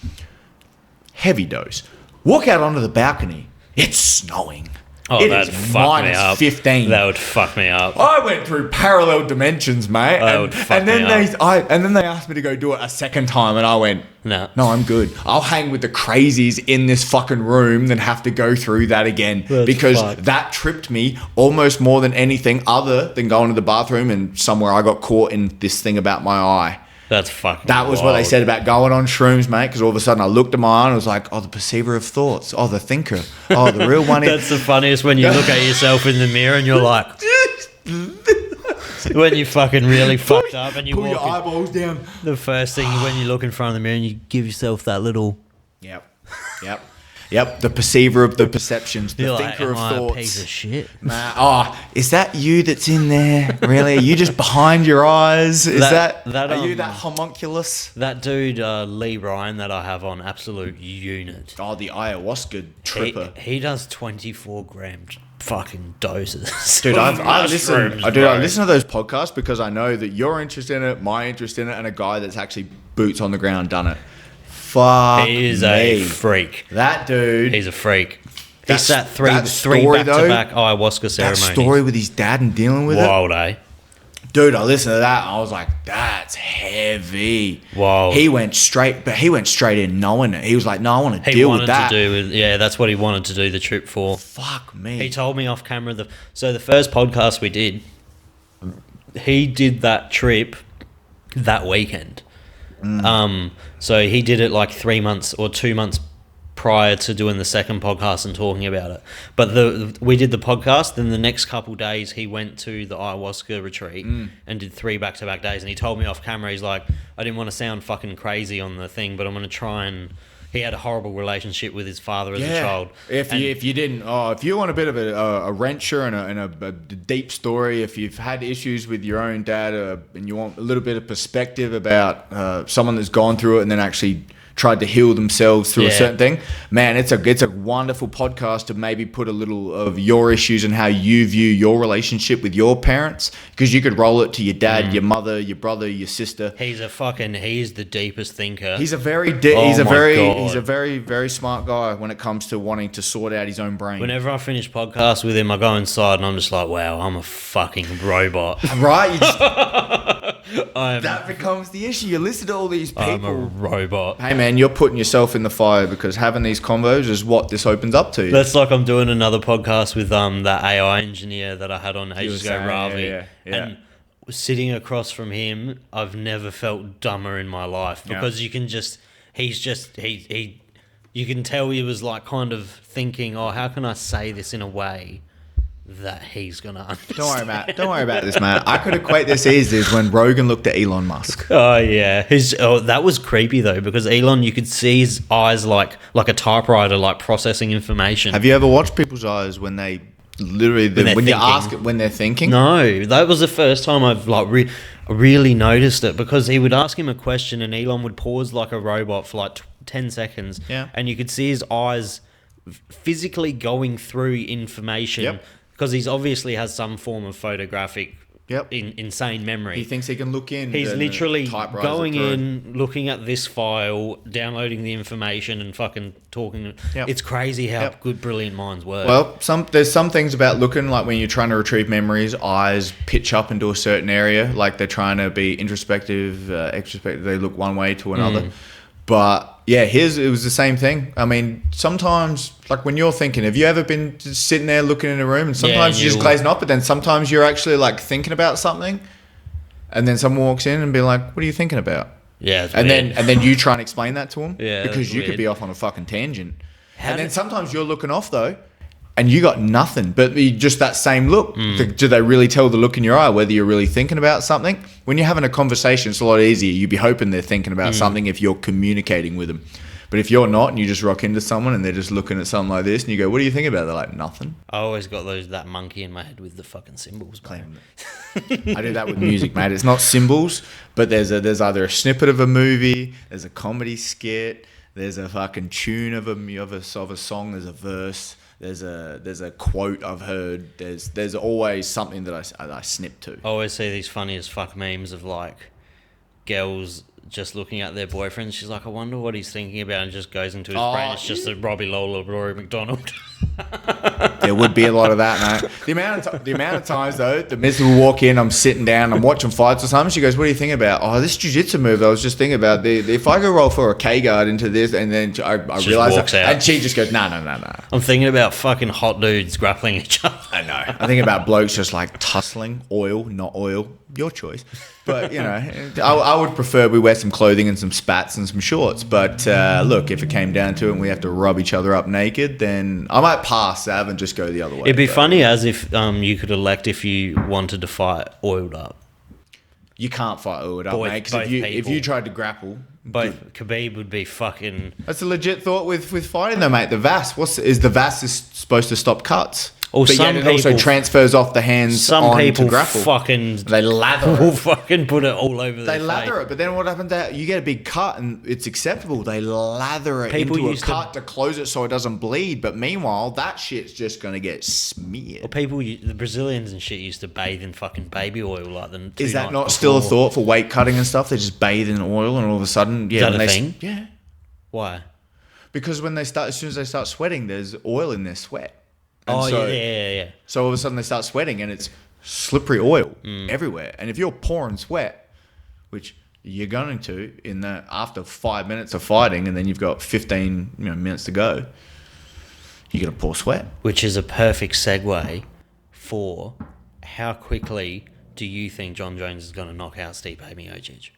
Heavy dose. Walk out onto the balcony. It's snowing. Oh, that'd fuck me up. -15. That would fuck me up. I went through parallel dimensions, mate. That would fuck me up. And then they asked me to go do it a second time, and I went, no, I'm good. I'll hang with the crazies in this fucking room than have to go through that again. Because that tripped me almost more than anything other than going to the bathroom and somewhere I got caught in this thing about my eye. That's fucking That was wild. what they said about going on shrooms, mate, because all of a sudden I looked at my eye and I was like, oh, the perceiver of thoughts. Oh, the thinker. Oh, the real one. That's the funniest when you look at yourself in the mirror and you're like... when you fucking really fucked up and you pull your eyeballs down. The first thing when you look in front of the mirror and you give yourself that little... Yep, the perceiver of the perceptions, the you're thinker like, of thoughts. A piece of shit. Is that you that's in there? Really? Are you just behind your eyes? Are you that homunculus? That dude, Lee Ryan, that I have on Absolute Unit. Oh, the ayahuasca tripper. He does 24 gram fucking doses. Dude, I listen to those podcasts because I know that you're interested in it, my interest in it, and a guy that's actually boots on the ground done it. Fuck He is a freak. That dude. He's a freak. He sat three back-to-back ayahuasca ceremonies. That story with his dad and dealing with Wild, it. eh? Dude, I listened to that and I was like, that's heavy. Wow. He went straight in knowing it. He was like, no, I want to deal with that. That's what he wanted to do the trip for. Fuck me. He told me off camera. So the first podcast we did, he did that trip that weekend. So he did it like 3 months or 2 months prior to doing the second podcast and talking about it. But we did the podcast, then the next couple days he went to the ayahuasca retreat and did 3 back-to-back days. And he told me off camera, he's like, I didn't want to sound fucking crazy on the thing, but I'm going to try and... He had a horrible relationship with his father as a child. If you want a bit of a wrencher and a deep story, if you've had issues with your own dad and you want a little bit of perspective about someone that's gone through it and then actually tried to heal themselves through a certain thing, man, it's a wonderful podcast to maybe put a little of your issues and how you view your relationship with your parents, because you could roll it to your dad, your mother, your brother, your sister. He's the deepest thinker. He's a very very smart guy when it comes to wanting to sort out his own brain. Whenever I finish podcasts with him, I go inside and I'm just like, wow, I'm a fucking robot. Right? That becomes the issue. You listen to all these people. I'm a robot. Hey man, man, you're putting yourself in the fire because having these convos is what this opens up to. That's like I'm doing another podcast with that AI engineer that I had on ages ago, Ravi. Yeah. And sitting across from him, I've never felt dumber in my life because you can just, you can tell he was like kind of thinking, oh, how can I say this in a way that he's going to understand? Don't worry about this, man. I could equate this easily as when Rogan looked at Elon Musk. Oh, yeah. That was creepy, though, because Elon, you could see his eyes like a typewriter, like processing information. Have you ever watched people's eyes when they literally, when they're thinking? No, that was the first time I've like really noticed it, because he would ask him a question and Elon would pause like a robot for like 10 seconds. Yeah. And you could see his eyes physically going through information. Yep. Because he's obviously has some form of photographic insane memory. He thinks he can look in. He's literally going in, looking at this file, downloading the information and fucking talking. Yep. It's crazy how good brilliant minds work. Well, there's some things about looking, like when you're trying to retrieve memories, eyes pitch up into a certain area, like they're trying to be introspective, extrospective, they look one way to another. But yeah, it was the same thing. I mean, sometimes, like when you're thinking, have you ever been just sitting there looking in a room and sometimes you're just glazing up, but then sometimes you're actually like thinking about something and then someone walks in and be like, what are you thinking about? Yeah. And then you try and explain that to them. Yeah. Because you could be off on a fucking tangent. Then sometimes you're looking off though and you got nothing, but just that same look. Do they really tell the look in your eye whether you're really thinking about something? When you're having a conversation, it's a lot easier. You'd be hoping they're thinking about something if you're communicating with them. But if you're not and you just rock into someone and they're just looking at something like this and you go, what do you think about it? They're like, nothing. I always got that monkey in my head with the fucking symbols. I do that with music, mate. It's not symbols, but there's either a snippet of a movie, there's a comedy skit, there's a fucking tune of a song, there's a verse. There's a quote I've heard. There's always something that I snip to. I always see these funny as fuck memes of like girls just looking at their boyfriends. She's like, I wonder what he's thinking about, and just goes into his brain. It's just a Robbie Lola, Rory McDonald. There would be a lot of that, mate. The amount of times though, the missus will walk in, I'm sitting down, I'm watching fights or something. She goes, "What do you think about?" "Oh, this jiu-jitsu move. I was just thinking about if I go roll for a K guard into this," and then I realize that, and she just goes, "No." I'm thinking about fucking hot dudes grappling each other. I know. I think about blokes just like tussling, oil, not oil, your choice. But you know, I would prefer we wear some clothing and some spats and some shorts. But look, if it came down to it and we have to rub each other up naked, then I might pass Sav and just go the other way. It'd be funny as if you could elect if you wanted to fight oiled up. You can't fight oiled up, mate. Because if you tried to grapple, Khabib would be fucking. That's a legit thought with fighting though, mate. The VAS, is the VAS supposed to stop cuts? Or but some yet it people also transfers off the hands. Some people to grapple. they lather it. Will fucking put it all over. They lather it, but then what happens? You get a big cut and it's acceptable. They lather it into a cut to close it so it doesn't bleed. But meanwhile, that shit's just gonna get smeared. Well, the Brazilians and shit used to bathe in fucking baby oil like them. Is that not still a thought for weight cutting and stuff? They just bathe in oil and all of a sudden, is that a thing? Yeah. Why? Because as soon as they start sweating, there's oil in their sweat. And yeah. So all of a sudden they start sweating and it's slippery oil everywhere. And if you're pouring sweat, which you're going to after 5 minutes of fighting, and then you've got 15 minutes to go, you're going to pour sweat. Which is a perfect segue for how quickly do you think John Jones is going to knock out Stipe Miocic?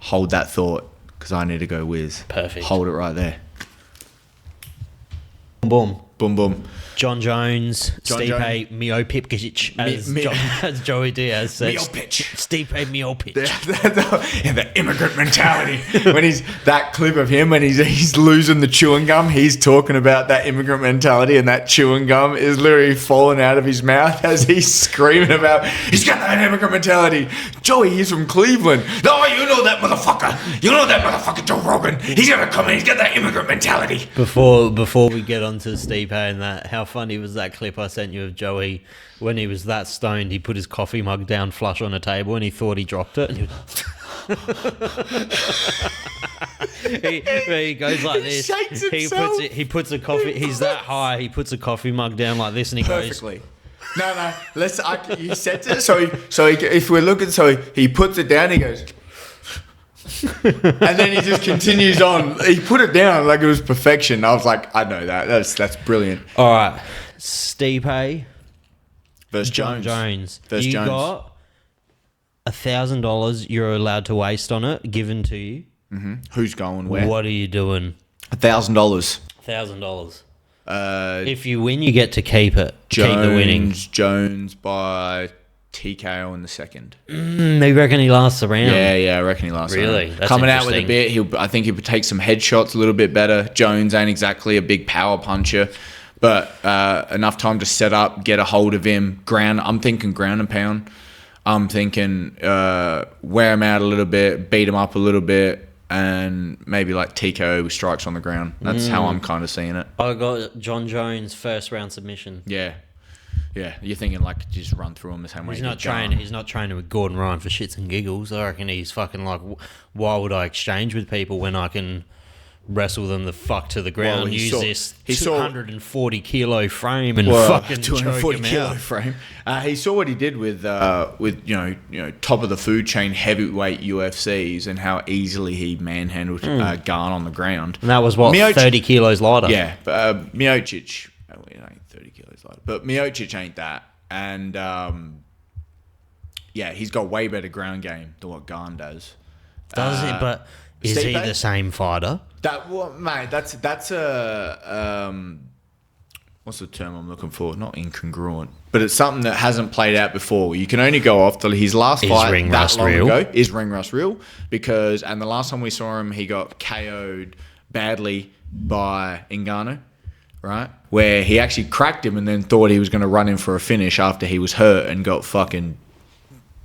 Hold that thought, because I need to go whiz. Perfect. Hold it right there. Boom. Boom, boom. John Jones, Stipe Miocic, as Joey Diaz says. Stipe Miocic. The immigrant mentality. When that clip of him when he's losing the chewing gum, he's talking about that immigrant mentality, and that chewing gum is literally falling out of his mouth as he's screaming about, he's got that immigrant mentality. Joey, he's from Cleveland. No, you know that motherfucker. You know that motherfucker Joe Rogan. He's gonna come in, he's got that immigrant mentality. Before we get on to Stipe and that, how funny was that clip I sent you of Joey when he was that stoned? He put his coffee mug down flush on a table and he thought he dropped it. And he goes like this. He puts a coffee. He's that high. He puts a coffee mug down like this, and he perfectly. No. You said it. So if we're looking, so he puts it down. He goes. And then he just continues on. He put it down like it was perfection. I was like, I know that. That's brilliant. All right. Stipe versus Jones. Versus you Jones. got $1,000 you're allowed to waste on it, given to you. Mm-hmm. Who's going where? What are you doing? $1,000. $1,000. If you win, you get to keep it. Jones, keep the winning. Jones by TKO in the second. They reckon he lasts around. Yeah, I reckon he lasts around. Really? That's Coming out with a bit, I think he'll take some headshots a little bit better. Jones ain't exactly a big power puncher, but enough time to set up, get a hold of him. I'm thinking ground and pound. I'm thinking wear him out a little bit, beat him up a little bit, and maybe like TKO with strikes on the ground. That's how I'm kind of seeing it. I got John Jones first round submission. Yeah. You're thinking like just run through him the same way. He's not training with Gordon Ryan for shits and giggles. I reckon he's fucking like, why would I exchange with people when I can wrestle them the fuck to the ground? Well, use this 240 kilo frame and fucking 240 kilo frame. He saw what he did with top of the food chain heavyweight UFCs and how easily he manhandled Garn on the ground. And that was what, 30 kilos lighter. Yeah, Miocic. It ain't 30 kilos lighter, but Miocic ain't that. And he's got way better ground game than what Garn does. Does it? But is he the same fighter? Mate, that's a what's the term I'm looking for? Not incongruent, but it's something that hasn't played out before. You can only go off his last fight that long ago. Is ring rust real? And the last time we saw him, he got KO'd badly by Ngannou, right? Where he actually cracked him and then thought he was going to run in for a finish after he was hurt and got fucking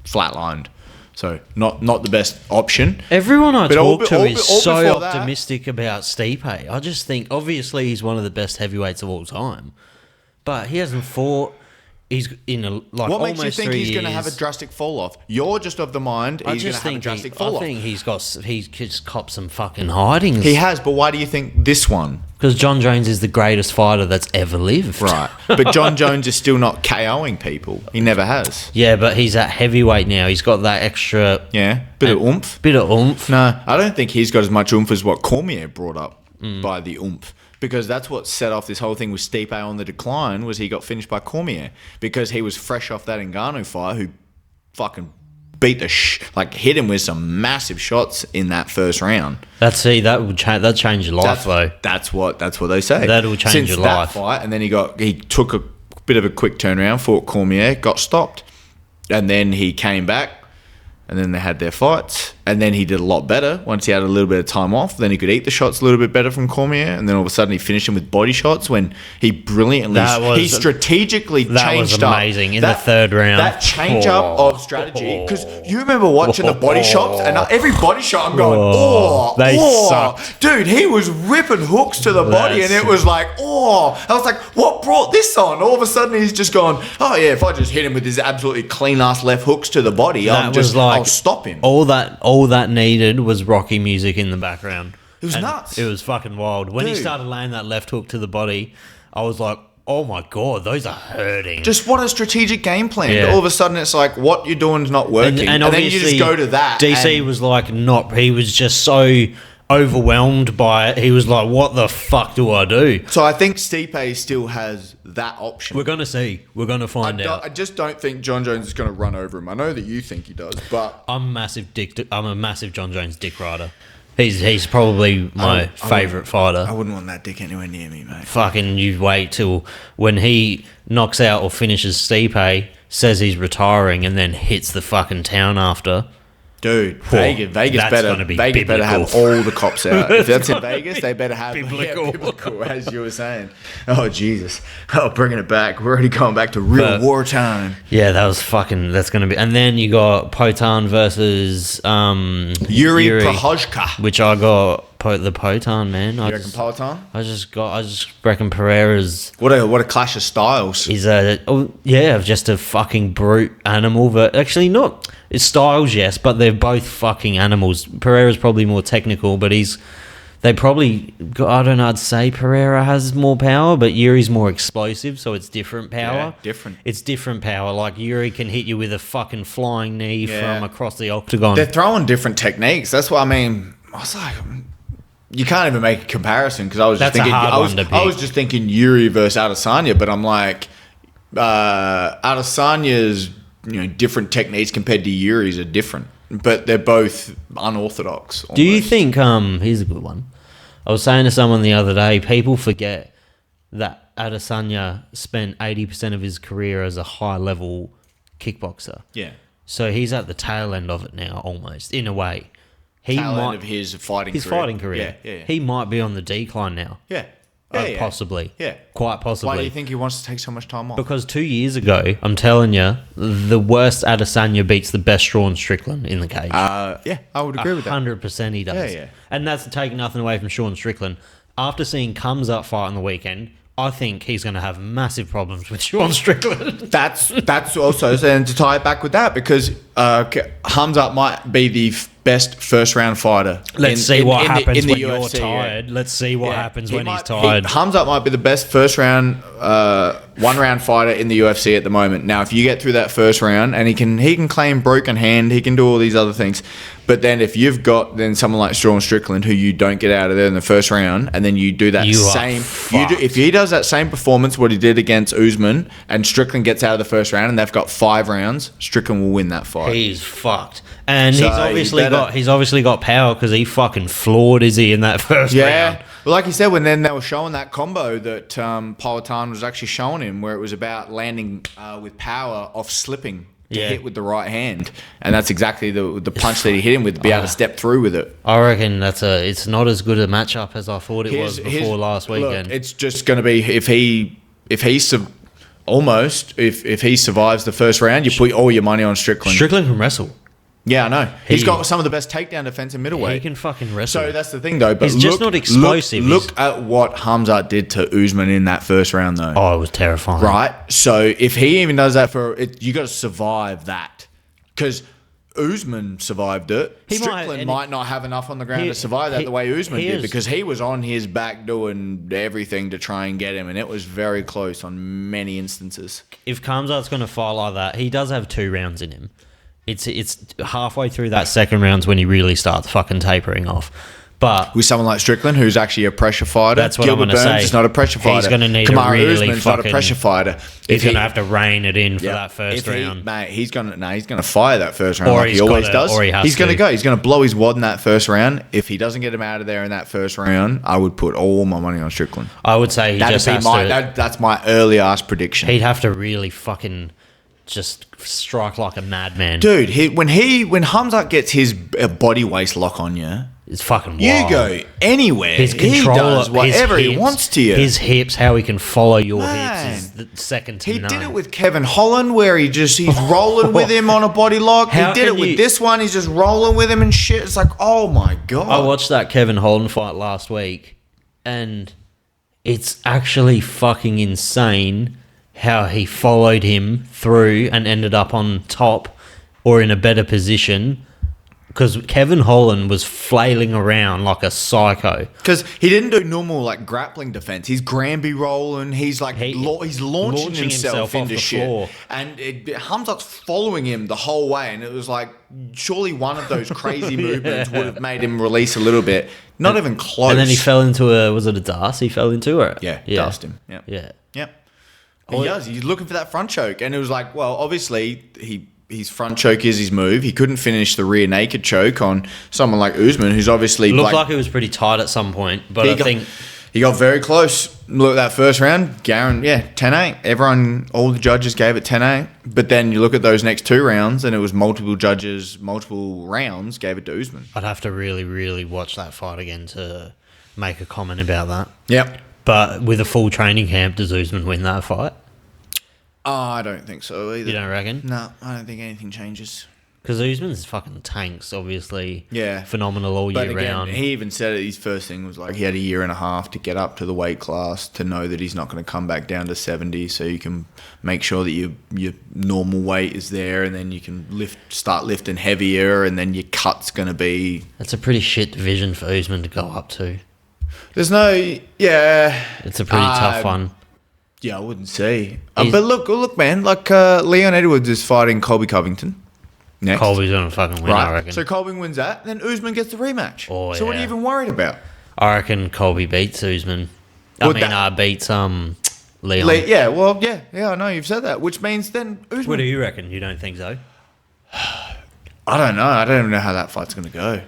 flatlined. So not the best option. Everyone I talk to is so optimistic about Stipe. I just think, obviously, he's one of the best heavyweights of all time. But he hasn't fought. He's in a like. What makes you think he's going to have a drastic fall off? You're just of the mind he's going to have a drastic fall off. I think he's just copped some fucking hidings. He has, but why do you think this one? Because John Jones is the greatest fighter that's ever lived. Right. But John Jones is still not KOing people. He never has. Yeah, but he's at heavyweight now. He's got that extra... Yeah, bit of oomph. No, I don't think he's got as much oomph as what Cormier brought up by the oomph. Because that's what set off this whole thing with Stipe on the decline, was he got finished by Cormier. Because he was fresh off that Ngannou fight, who fucking beat hit him with some massive shots in that first round. That change your life though. That's what they say. That'll change your life. Fight, and then he took a bit of a quick turnaround, fought Cormier, got stopped, and then he came back, and then they had their fights, and then he did a lot better once he had a little bit of time off. Then he could eat the shots a little bit better from Cormier, and then all of a sudden he finished him with body shots when he brilliantly, strategically changed up. That was amazing in the third round. That change up of strategy, because you remember watching the body shots, and every body shot I'm going, they sucked. Dude, he was ripping hooks to the body, and it was like, I was like, what brought this on? All of a sudden he's just gone, if I just hit him with his absolutely clean ass left hooks to the body, I'll stop him. All that needed was Rocky music in the background. It was nuts. It was fucking wild. When he started laying that left hook to the body, I was like, oh my God, those are hurting. Just what a strategic game plan. Yeah. All of a sudden it's like, what you're doing is not working. And then you just go to that. DC was like, he was just so overwhelmed by it. He was like, what the fuck do I do? So I think Stipe still has that option. We're going to see. We're going to find out. I just don't think John Jones is going to run over him. I know that you think he does, but... I'm a massive John Jones dick rider. He's probably my favourite fighter. I wouldn't want that dick anywhere near me, mate. Fucking you wait till when he knocks out or finishes Stipe, says he's retiring, and then hits the fucking town after... Dude, Vegas better have all the cops out. If that's in Vegas, they better have biblical, as you were saying. Oh, Jesus. Bringing it back. We're already going back to real wartime. Yeah, that's going to be... And then you got Potan versus... Yuri Prochazka. Which I got... the Potan, man. You reckon Potan? I just reckon Pereira's... What a clash of styles. He's just a fucking brute animal. But actually not... It's styles, yes, but they're both fucking animals. Pereira's probably more technical, but he's They probably, I don't know, I'd say Pereira has more power, but Yuri's more explosive, so it's different power. Yeah, different. It's different power. Like, Yuri can hit you with a fucking flying knee from across the octagon. They're throwing different techniques. That's what I mean. I was like, you can't even make a comparison because I was just thinking, I was just thinking Yuri versus Adesanya, but I'm like, Adesanya's, different techniques compared to Yuri's are different. But they're both unorthodox. Almost. Do you think, here's a good one. I was saying to someone the other day, people forget that Adesanya spent 80% of his career as a high-level kickboxer. Yeah. So he's at the tail end of it now, almost, in a way. Tail end of his fighting career. Yeah. He might be on the decline now. Yeah. Possibly. Yeah. Quite possibly. Why do you think he wants to take so much time off? Because 2 years ago, I'm telling you, the worst Adesanya beats the best Sean Strickland in the cage. Yeah, I would agree with that. 100% he does. Yeah. And that's taking nothing away from Sean Strickland. After seeing Comes Up fight on the weekend, I think he's going to have massive problems with Sean Strickland. That's also, and to tie it back with that, because Hamzat might be the best first round fighter. Let's see what happens when you're tired. Yeah. Let's see what happens when he's tired. Hamzat might be the best first round, one round fighter in the UFC at the moment. Now, if you get through that first round, and he can claim broken hand, he can do all these other things. But then if you've got then someone like Sean Strickland who you don't get out of there in the first round, and then you do that if he does that same performance what he did against Usman, and Strickland gets out of the first round, and they've got 5 rounds, Strickland will win that fight. He's fucked, and he's obviously got power because he fucking floored Izzy in that first round. Well, like you said, when then they were showing that combo that Politan was actually showing him, where it was about landing with power off slipping. To hit with the right hand, and that's exactly the punch that he hit him with, to be able to step through with it. I reckon it's not as good a matchup as I thought it was before last weekend. Look, it's just going to be if he survives the first round, you put all your money on Strickland. Strickland can wrestle. Yeah, I know. He's got some of the best takedown defense in middleweight. He can fucking wrestle. So that's the thing, though. But he's just not explosive. Look at what Hamzat did to Usman in that first round, though. Oh, it was terrifying. Right? So if he even does that you got to survive that. Because Usman survived it. Strickland might not have enough on the ground to survive that the way Usman did, because he was on his back doing everything to try and get him, and it was very close on many instances. If Hamzat's going to fight like that, he does have 2 rounds in him. It's halfway through that second round when he really starts fucking tapering off. But with someone like Strickland, who's actually a pressure fighter, that's what Gilbert I'm going to say. Is not a pressure fighter. He's going to need Kamaru a really Usman's not a pressure fighter. He's going to have to rein it in for that first round. He's going to fire that first round like he always does. Or he's going to go. He's going to blow his wad in that first round. If he doesn't get him out of there in that first round, I would put all my money on Strickland. I would say that's my early ass prediction. He'd have to really fucking just strike like a madman. Dude, when Hamzat gets his body waist lock on you, it's fucking wild. You go anywhere. His control, he does whatever he wants to you. His hips, how he can follow your hips is second to none. He did it with Kevin Holland, where he's rolling with him on a body lock. He did it with this one. He's just rolling with him and shit. It's like, oh my God. I watched that Kevin Holland fight last week, and it's actually fucking insane how he followed him through and ended up on top or in a better position, because Kevin Holland was flailing around like a psycho. Because he didn't do normal like grappling defense. He's Granby rolling. He's like he's launching himself into shit. Floor. And Hamzat's following him the whole way, and it was like surely one of those crazy movements would have made him release a little bit. Not even close. And then he fell into was it a dust? He fell into it. Yeah. Dust him. Yeah. He does. He's looking for that front choke. And it was like, well, obviously, his front choke is his move. He couldn't finish the rear naked choke on someone like Usman, who's obviously... Looked like it was pretty tight at some point, but I think... He got very close. Look at that first round. 10-8. All the judges gave it 10-8. But then you look at those next 2 rounds, and it was multiple judges, multiple rounds gave it to Usman. I'd have to really, really watch that fight again to make a comment about that. Yep. But with a full training camp, does Usman win that fight? I don't think so either. You don't reckon? No, I don't think anything changes. Because Usman's fucking tanks, obviously. Yeah. Phenomenal all year round. He even said it, his first thing was like he had a year and a half to get up to the weight class to know that he's not going to come back down to 70, so you can make sure that your normal weight is there, and then you can start lifting heavier, and then your cut's going to be... That's a pretty shit division for Usman to go up to. There's no, yeah. It's a pretty tough one. Yeah, I wouldn't say. But look, man. Like Leon Edwards is fighting Colby Covington next. Colby's gonna fucking win, I reckon. So Colby wins that, then Usman gets the rematch. Oh, so what are you even worried about? I reckon Colby beats Usman. Beats Leon. Yeah. I know you've said that, which means then Usman. What do you reckon? You don't think so? I don't know. I don't even know how that fight's gonna go.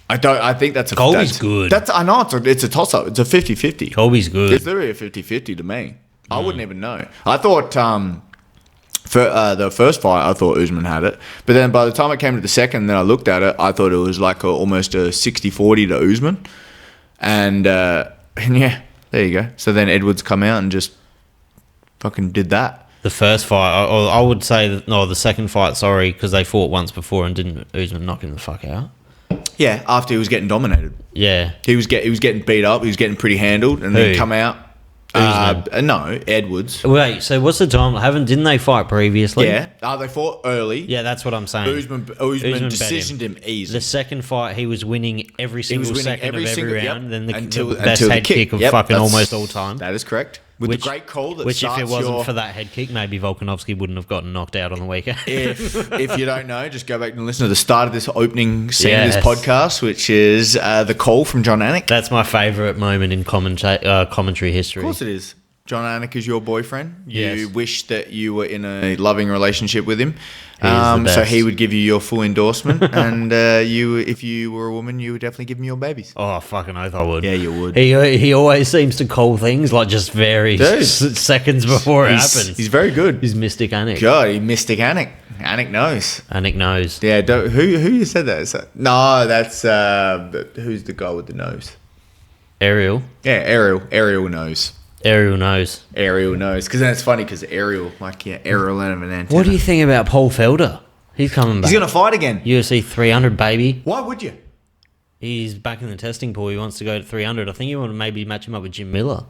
I think that's Colby's good. I know it's a toss up. It's a 50-50. Colby's good. It's literally a 50-50 to me. I wouldn't even know. I thought for the first fight, I thought Usman had it. But then by the time I came to the second, then I looked at it, I thought it was like almost a 60-40 to Usman. And yeah, there you go. So then Edwards come out and just fucking did that. The first fight, I would say, the second fight, sorry, because they fought once before and didn't Usman knock him the fuck out? Yeah, after he was getting dominated. Yeah. He was getting beat up, he was getting pretty handled, and then come out. No, Edwards. Wait, so what's the time? Didn't they fight previously? Yeah. They fought early. Yeah, that's what I'm saying. Usman decisioned him easy. The second fight, he was winning every single second of every round. Then until the best head kick of fucking almost all time. That is correct. With the great call that if it wasn't for that head kick, maybe Volkanovski wouldn't have gotten knocked out on the weekend. if you don't know, just go back and listen to the start of this opening scene of this podcast, which is the call from John Anik. That's my favourite moment in commentary history. Of course it is. John Anik is your boyfriend. Yes. You wish that you were in a loving relationship with him. So he would give you your full endorsement. And if you were a woman, you would definitely give him your babies. Oh, fucking oath I would. Yeah, you would. He always seems to call things like just very seconds before it happens. He's very good. He's Mystic Anik. God, he's Mystic Anik. Anik knows. Anik knows. Yeah, who you said that? No, that's... who's the guy with the nose? Ariel. Yeah, Ariel knows. Ariel knows. Ariel knows. Because then it's funny because Ariel out of an antenna. What do you think about Paul Felder? He's coming back. He's going to fight again. UFC 300, baby. Why would you? He's back in the testing pool. He wants to go to 300. I think you want to maybe match him up with Jim Miller.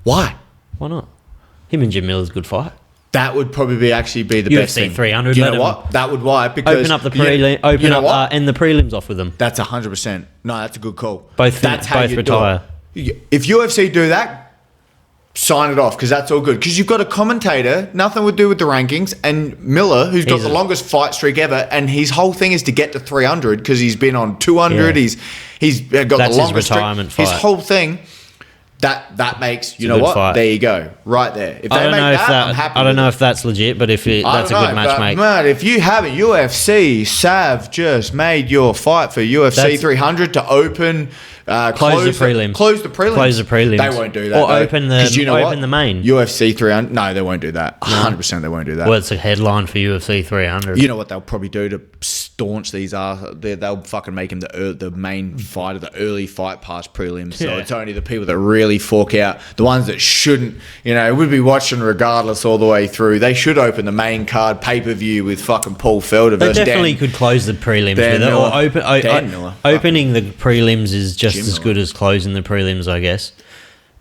Why? Why not? Him and Jim Miller's a good fight. That would probably be the best thing. UFC 300. You know what? That would why because open up the end the prelims off with them. That's 100%. No, that's a good call. Both retire. If UFC do that, sign it off because that's all good. Because you've got a commentator, nothing would do with the rankings, and Miller, who's got the longest fight streak ever, and his whole thing is to get to 300 because he's been on 200. Yeah. He's got the longest his retirement fight. His whole thing. That makes what? Fight. There you go, right there. If they make that, I'm happy. I don't know if that's legit, but that's a good match, mate. Man, if you have it, UFC, Sav just made your fight for UFC 300 to open. Close the prelims. Close the prelims. They won't do that. Or open the main. UFC 300. No, they won't do that. 100% they won't do that. Well, it's a headline for UFC 300. You know what they'll probably do to staunch these they'll fucking make him the main fighter, the early fight pass prelims. So it's only the people that really fork out, the ones that shouldn't, would be watching regardless all the way through. They should open the main card pay-per-view with fucking Paul Felder versus They definitely could close the prelims with it. Or opening the prelims is just as good as closing the prelims, I guess.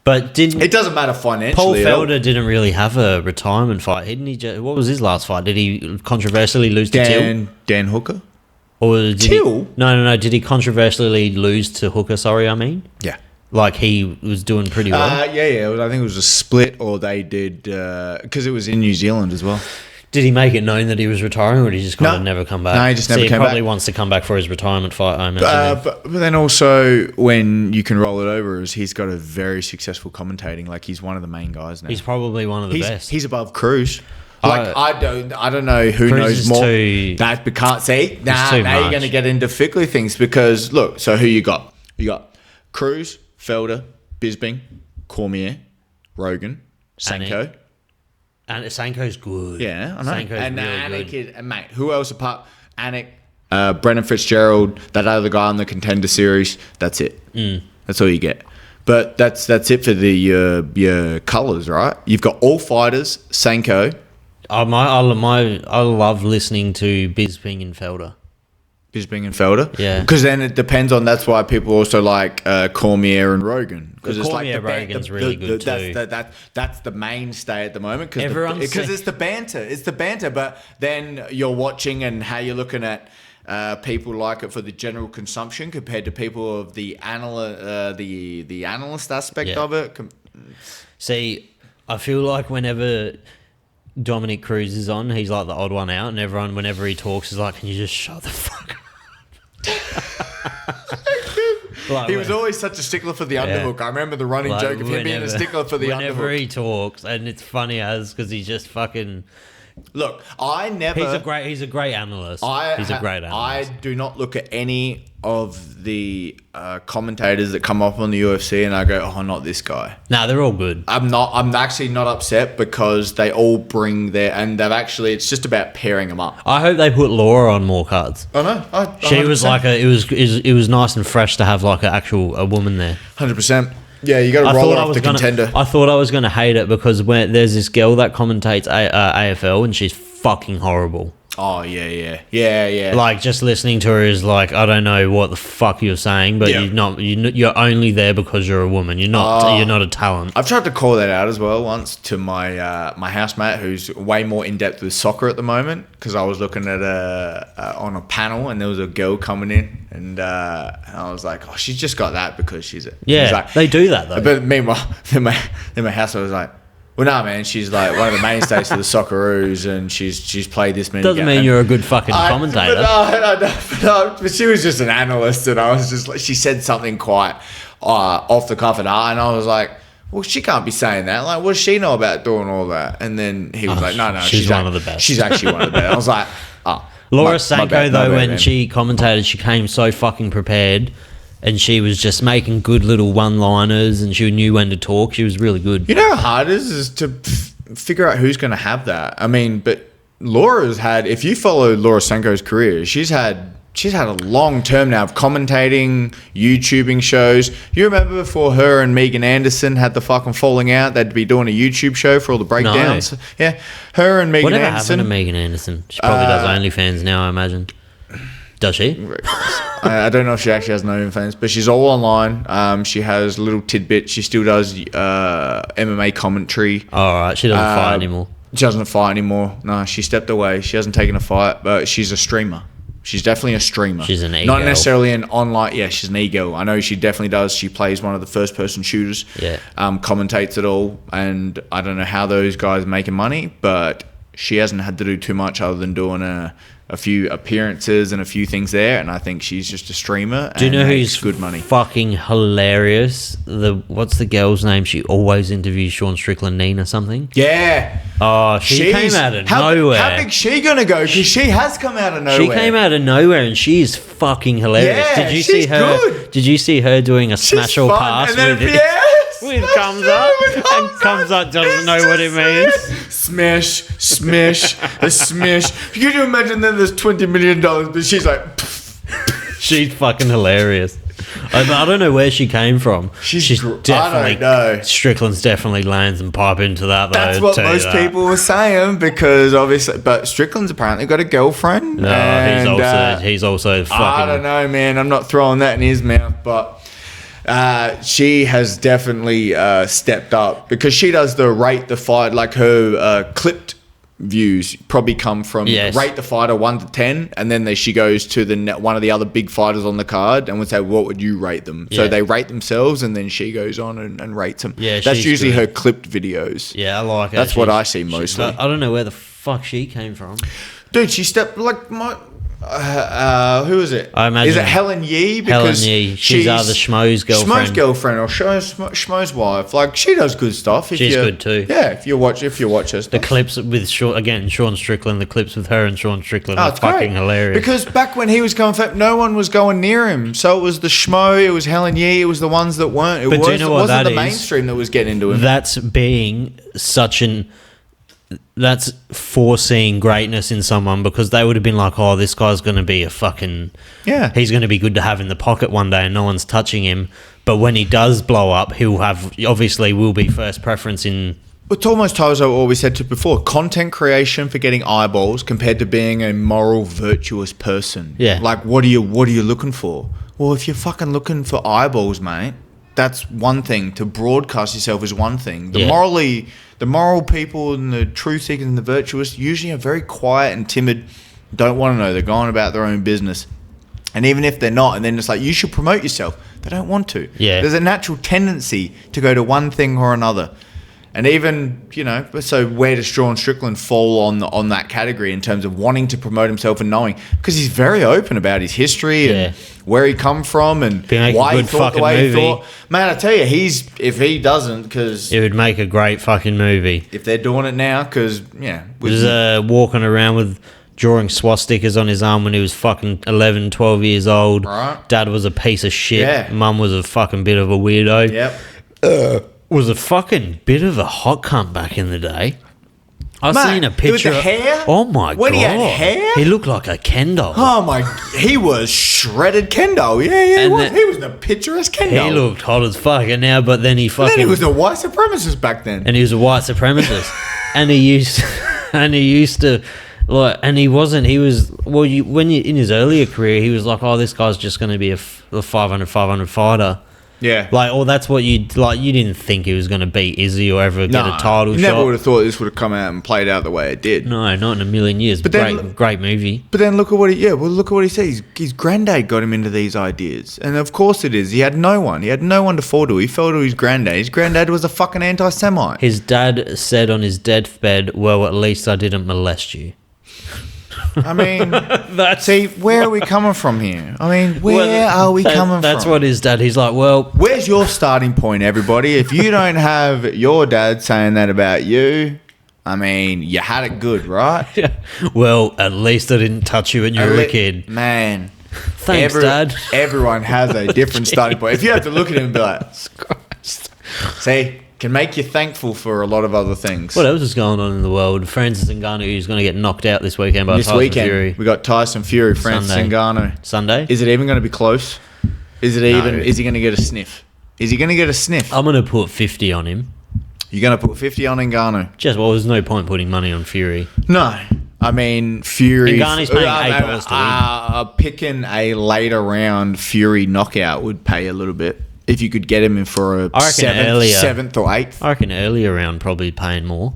But it doesn't matter financially. Paul Felder didn't really have a retirement fight, didn't he? What was his last fight? Did he controversially lose to Till? Dan Hooker? Or did Till? No. Did he controversially lose to Hooker? Sorry, I mean. Yeah. Like he was doing pretty well. Yeah. I think it was a split, or they did because it was in New Zealand as well. Did he make it known that he was retiring, or did he just kind of never come back? No, he just never came back. He probably wants to come back for his retirement fight, I imagine. But then also, when you can roll it over, is he's got a very successful commentating. Like, he's one of the main guys now. He's probably one of the best. He's above Cruz. Like, I don't know who knows more. That we can't see. Now you're going to get into fickly things because, look, so who you got? You got Cruz, Felder, Bisping, Cormier, Rogan, Sanko. And Sanko's good. Yeah, I know. Sanko's and really Anik good. and mate, who else apart? Anik, Brendan Fitzgerald, that other guy on the Contender Series. That's it. That's all you get. But that's it for the your colours, right? You've got all fighters. Sanko. I love listening to Bisping and Felder. Bisping and Felder, yeah, because then it depends on. That's why people also like Cormier and Rogan, because it's Cormier like Rogan's really good too. That's the mainstay at the moment because it's the banter. It's the banter, but then you're watching and how you're looking at People like it for the general consumption compared to people of the analyst aspect of it. See, I feel like whenever Dominic Cruz is on, he's like the odd one out, and everyone, whenever he talks, is like, "Can you just shut the fuck up?" Like, he was always such a stickler for the underhook. I remember the running joke of him being a stickler for the underhook. Whenever he talks, and it's funny because he's just fucking. Look, I never. He's a great analyst. He's a great analyst. I do not look at any of the commentators that come up on the UFC and I go, "Oh, not this guy." Nah, they're all good. I'm actually not upset because they all bring and they've actually. It's just about pairing them up. I hope they put Laura on more cards. I know. She was like it was nice and fresh to have like a woman there. 100%. Yeah, you got to roll it off the contender. I thought I was going to hate it because there's this girl that commentates AFL and she's fucking horrible. Oh, yeah. Like, just listening to her is like, I don't know what the fuck you're saying, but you're only there because you're a woman. You're not a talent. I've tried to call that out as well once to my my housemate who's way more in depth with soccer at the moment because I was looking at on a panel and there was a girl coming in and I was like, oh, she's just got that because she's like, they do that though. But meanwhile, then my housemate was like, well, no, man, she's like one of the mainstays for the Socceroos and she's played this many Doesn't mean you're a good fucking commentator. But she was just an analyst and I was just like, she said something quite off the cuff and I was like, well, she can't be saying that. Like, what does she know about doing all that? And then he was like, no, she's one of the best. She's actually one of the best. I was like, Laura Sanko, when she commentated, she came so fucking prepared. And she was just making good little one-liners and she knew when to talk. She was really good. You know how hard it is to figure out who's going to have that? I mean, but Laura's had... If you follow Laura Sanko's career, she's had a long term now of commentating, YouTubing shows. You remember before her and Megan Anderson had the fucking falling out? They'd be doing a YouTube show for all the breakdowns. No. Yeah. Her and Megan Anderson... Whatever happened to Megan Anderson? She probably does OnlyFans now, I imagine. Does she? I don't know if she actually has no OnlyFans, but she's all online. She has little tidbits. She still does MMA commentary. All right. She doesn't fight anymore. She doesn't fight anymore. No, she stepped away. She hasn't taken a fight, but she's a streamer. She's definitely a streamer. She's an e-girl. Not necessarily an online... Yeah, she's an e-girl. I know she definitely does. She plays one of the first-person shooters. Yeah. Commentates it all. And I don't know how those guys are making money, but she hasn't had to do too much other than doing a few appearances and a few things there, and I think she's just a streamer. Do you know who's good money? Fucking hilarious? What's the girl's name? She always interviews Sean Strickland, Nina something. Yeah. Oh, she came out of nowhere. How big's she gonna go? Because she has come out of nowhere. She came out of nowhere, and she is fucking hilarious. Yeah, did you see her? Good. Did you see her doing a smash or pass with comes up and comes up doesn't know what it means. Smash, a smash. Can you imagine then there's $20 million, but she's like... She's fucking hilarious. I don't know where she came from. She's definitely... I don't know. Strickland's definitely lands and pipe into that, though. That's what most people were saying, because obviously... But Strickland's apparently got a girlfriend. No, and, he's also fucking... I don't know, man. I'm not throwing that in his mouth, but... she has definitely stepped up because she does the rate the fight, like her clipped views probably come from rate the fighter 1 to 10, and then she goes to one of the other big fighters on the card and would say, what would you rate them? So they rate themselves, and then she goes on and rates them. Yeah, that's usually her clipped videos. Yeah, I like it. That's what I see mostly. I don't know where the fuck she came from. Dude, she stepped like who is it? I imagine. Is it Helen Yee? Because Helen Yee. She's either Schmo's girlfriend. Schmo's girlfriend or Schmo's wife. Like, she does good stuff. She's good too. Yeah, if you watch her stuff. The clips with Sean Strickland, the clips with her and Sean Strickland are fucking hilarious. Because back when he was going, no one was going near him. So it was the Schmo, it was Helen Yee, it was the ones that weren't. It wasn't the mainstream that was getting into him. That's being such an... That's foreseeing greatness in someone, because they would have been like, oh, this guy's going to be a fucking... Yeah. He's going to be good to have in the pocket one day and no one's touching him. But when he does blow up, will be first preference in... It's almost ties up what we said to before. Content creation for getting eyeballs compared to being a moral, virtuous person. Yeah. Like, what are you looking for? Well, if you're fucking looking for eyeballs, mate, that's one thing. To broadcast yourself is one thing. The moral people and the truth seekers and the virtuous usually are very quiet and timid don't want to know. They're going about their own business. And even if they're not, and then it's like, you should promote yourself. They don't want to. Yeah. There's a natural tendency to go to one thing or another. And even, you know, so where does Sean Strickland fall on that category in terms of wanting to promote himself and knowing? Because he's very open about his history and where he come from and why he thought the way he thought. Man, I tell you, if he doesn't, because... It would make a great fucking movie. If they're doing it now, because, yeah. He was walking around with drawing swastikas on his arm when he was fucking 11, 12 years old. Right. Dad was a piece of shit. Yeah. Mum was a fucking bit of a weirdo. Yep. Was a fucking bit of a hot cunt back in the day. I've seen a picture. With the hair? Oh my god! When he had hair? He looked like a Ken doll. Oh my! He was shredded Ken doll. Yeah. He was the picturesque Ken doll. He looked hot as fuck, and now, but then he fucking. And then he was a white supremacist back then. And he was a white supremacist, and he used to. Like, and he wasn't. He was in his earlier career, he was like, "Oh, this guy's just going to be a 500 fighter." Yeah, like, oh, that's what you like. You didn't think he was going to beat Izzy or ever get a title shot. Never would have thought this would have come out and played out the way it did. No, not in a million years. But great movie. But then look at what he said. His granddad got him into these ideas, and of course it is. He had no one. He had no one to fall to. He fell to his granddad. His granddad was a fucking anti-Semite. His dad said on his deathbed, "Well, at least I didn't molest you." I mean, where are we coming from here? I mean, where are we coming from? That's what his dad, he's like, well... Where's your starting point, everybody? If you don't have your dad saying that about you, I mean, you had it good, right? Yeah. Well, at least I didn't touch you when you were a kid. Man. Thanks, Dad. Everyone has a different starting point. If you have to look at him and be like, see... Can make you thankful for a lot of other things. What else is going on in the world? Francis Ngannou, who's going to get knocked out this weekend by Tyson Fury. We got Tyson Fury, Francis Ngannou. Sunday? Is it even going to be close? Is he going to get a sniff? Is he going to get a sniff? I'm going to put 50 on him. You're going to put 50 on Ngannou? There's no point putting money on Fury. No. I mean, Fury... Ngannou's paying $8 to win. Picking a later round Fury knockout would pay a little bit. If you could get him in for a seventh or eighth. I reckon earlier round probably paying more.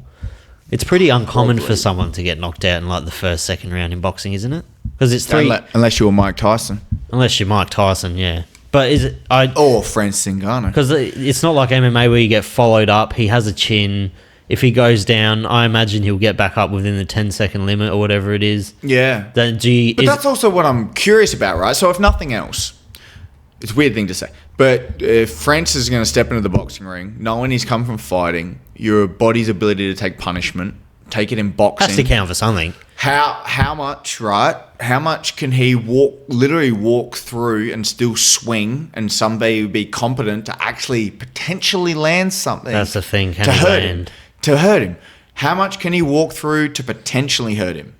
It's pretty uncommon for someone to get knocked out in like the first, second round in boxing, isn't it? Because it's three... Unless you're Mike Tyson. Unless you're Mike Tyson, yeah. But is it... Or Francis Ngannou. Because it's not like MMA where you get followed up. He has a chin. If he goes down, I imagine he'll get back up within the 10-second limit or whatever it is. Yeah. But that's also what I'm curious about, right? So if nothing else... It's a weird thing to say. But if Francis is going to step into the boxing ring, knowing he's come from fighting, your body's ability to take punishment, take it in boxing... Has to count for something. How much, right? How much can he literally walk through and still swing and somebody be competent to actually potentially land something? That's the thing. Can he land? To hurt him. How much can he walk through to potentially hurt him?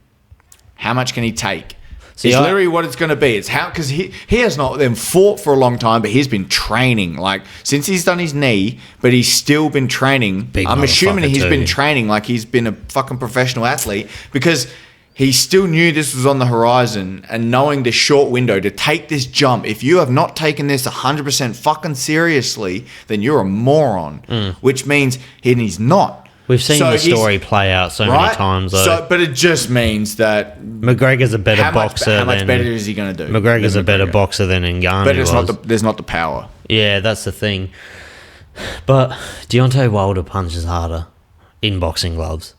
How much can he take? It's literally what it's going to be. It's how, because he has not then fought for a long time, but he's been training like since he's done his knee, but he's still been training. I'm assuming he's been training like he's been a fucking professional athlete because he still knew this was on the horizon and knowing the short window to take this jump. If you have not taken this 100% fucking seriously, then you're a moron, which means he's not. We've seen the story play out so many times, though. But it just means that McGregor's a better boxer. How much better is he going to do? McGregor's a better boxer than Ngannou But there's not the power. Yeah, that's the thing. But Deontay Wilder punches harder in boxing gloves,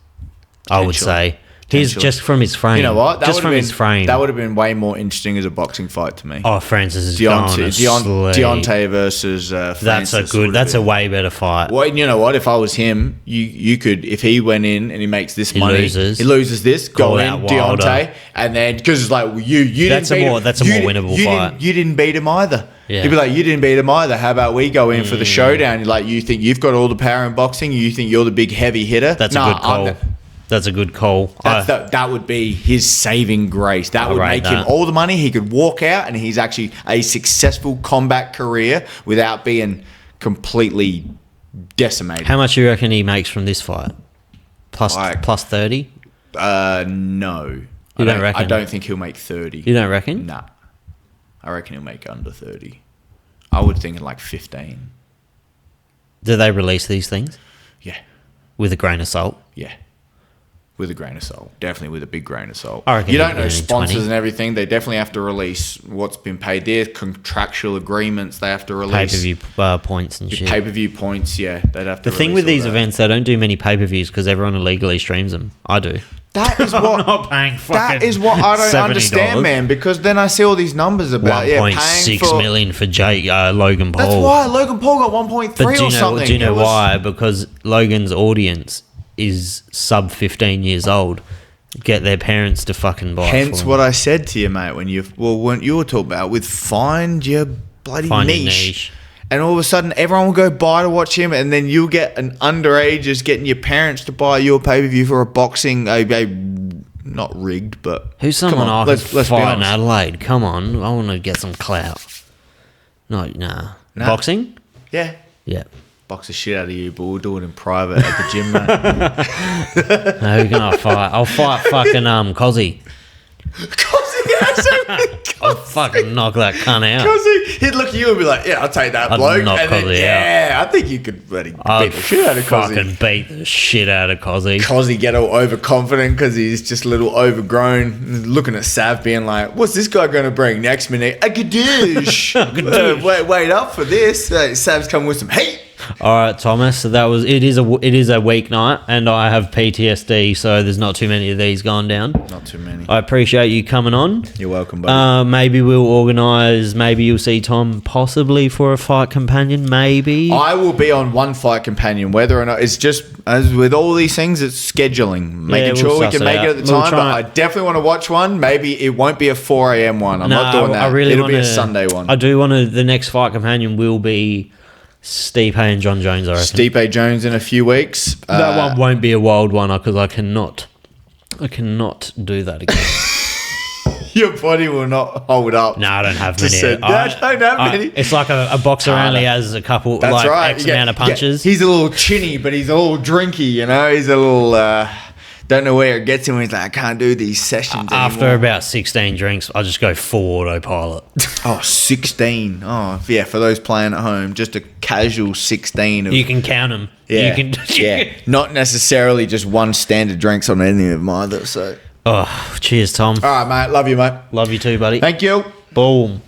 I would say. He's just from his frame. You know what? His frame. That would have been way more interesting as a boxing fight to me. Oh, Francis is Deontay versus Francis. That's a way better fight. Well, you know what? If I was him, you could, if he went in and he makes this money, he loses this, go in, Deontay, and then, because it's like, you didn't beat him. That's a more winnable fight. You didn't beat him either. Yeah. You'd be like, you didn't beat him either. How about we go in for the showdown? You're like, you think you've got all the power in boxing? You think you're the big heavy hitter? That's a good call. That's a good call. That would be his saving grace. That would make him all the money. He could walk out and he's actually a successful combat career without being completely decimated. How much do you reckon he makes from this fight? Plus 30? No. You don't reckon? I don't think he'll make 30. You don't reckon? Nah. I reckon he'll make under 30. I would think like 15. Do they release these things? Yeah. With a grain of salt? Yeah. with a grain of salt. Definitely with a big grain of salt. I reckon You don't know only sponsors 20. and everything. They definitely have to release what's been paid. Their contractual agreements they have to release. Pay-per-view points and shit. Pay-per-view points, yeah. They'd have to The thing release with all these that. events, they don't do many pay-per-views because everyone illegally streams them. I do. That is what I'm not paying fucking that is what I don't $70. understand, man. Because then I see all these numbers about paying 1.6 for million for Logan Paul. That's why Logan Paul got 1.3 But or something. do you know why? Because Logan's audience is sub 15 years old. Get their parents to fucking buy. Hence it for what them. I said to you, mate. When you weren't you were talking about with find your bloody Find your niche. niche. And all of a sudden, everyone will go buy to watch him, and then you get an underage getting your parents to buy your pay-per-view for a boxing, not rigged, but Who's someone come on, I could let's be fight in honest. Adelaide? Come on, I want to get some clout. No, nah. Nah. Boxing? Yeah, Yeah. box the shit out of you, but we'll do it in private at the gym, mate. No, who can I fight? I'll fight fucking Cozzy. I'll fucking knock that cunt out. Because he'd look at you and be like, "Yeah, I'll take that I'd bloke." knock And then, Cozzy yeah, I think you could bloody beat I'd the shit out of Cozzy. fucking beat the shit out of Cozzy. Cozzy get all overconfident because he's just a little overgrown. Looking at Sav being like, "What's this guy going to bring next minute?" A gadoosh. Wait up for this. Sav's coming with some heat. All right, Thomas. So it is a weeknight, and I have PTSD, so there's not too many of these going down. Not too many. I appreciate you coming on. You're welcome, buddy. Maybe we'll organise. Maybe you'll see Tom possibly for a fight companion. Maybe. I will be on one fight companion, whether or not it's just as with all these things, it's scheduling, making sure we can make it at the time. But I definitely want to watch one. Maybe it won't be a 4 a.m. one. I'm not doing that. It'll be a Sunday one. I do want to. The next fight companion will be Stipe and John Jones. I reckon Stipe Jones in a few weeks. that one won't be a wild one because I cannot do that again. Your body will not hold up. No, I don't have to many. say- I don't have many. It's like a boxer only has a couple, That's like right. X amount of punches. He's a little chinny, but he's a little drinky, you know? He's a little... don't know where it gets him. He's like, I can't do these sessions After anymore. about 16 drinks, I just go full autopilot. Oh, 16. Oh, yeah, for those playing at home, just a casual 16 of... You can count them. Yeah, You can, yeah. Not necessarily just one standard drinks on any of them either, so... Oh, cheers, Tom. All right, mate. Love you, mate. Love you too, buddy. Thank you. Boom.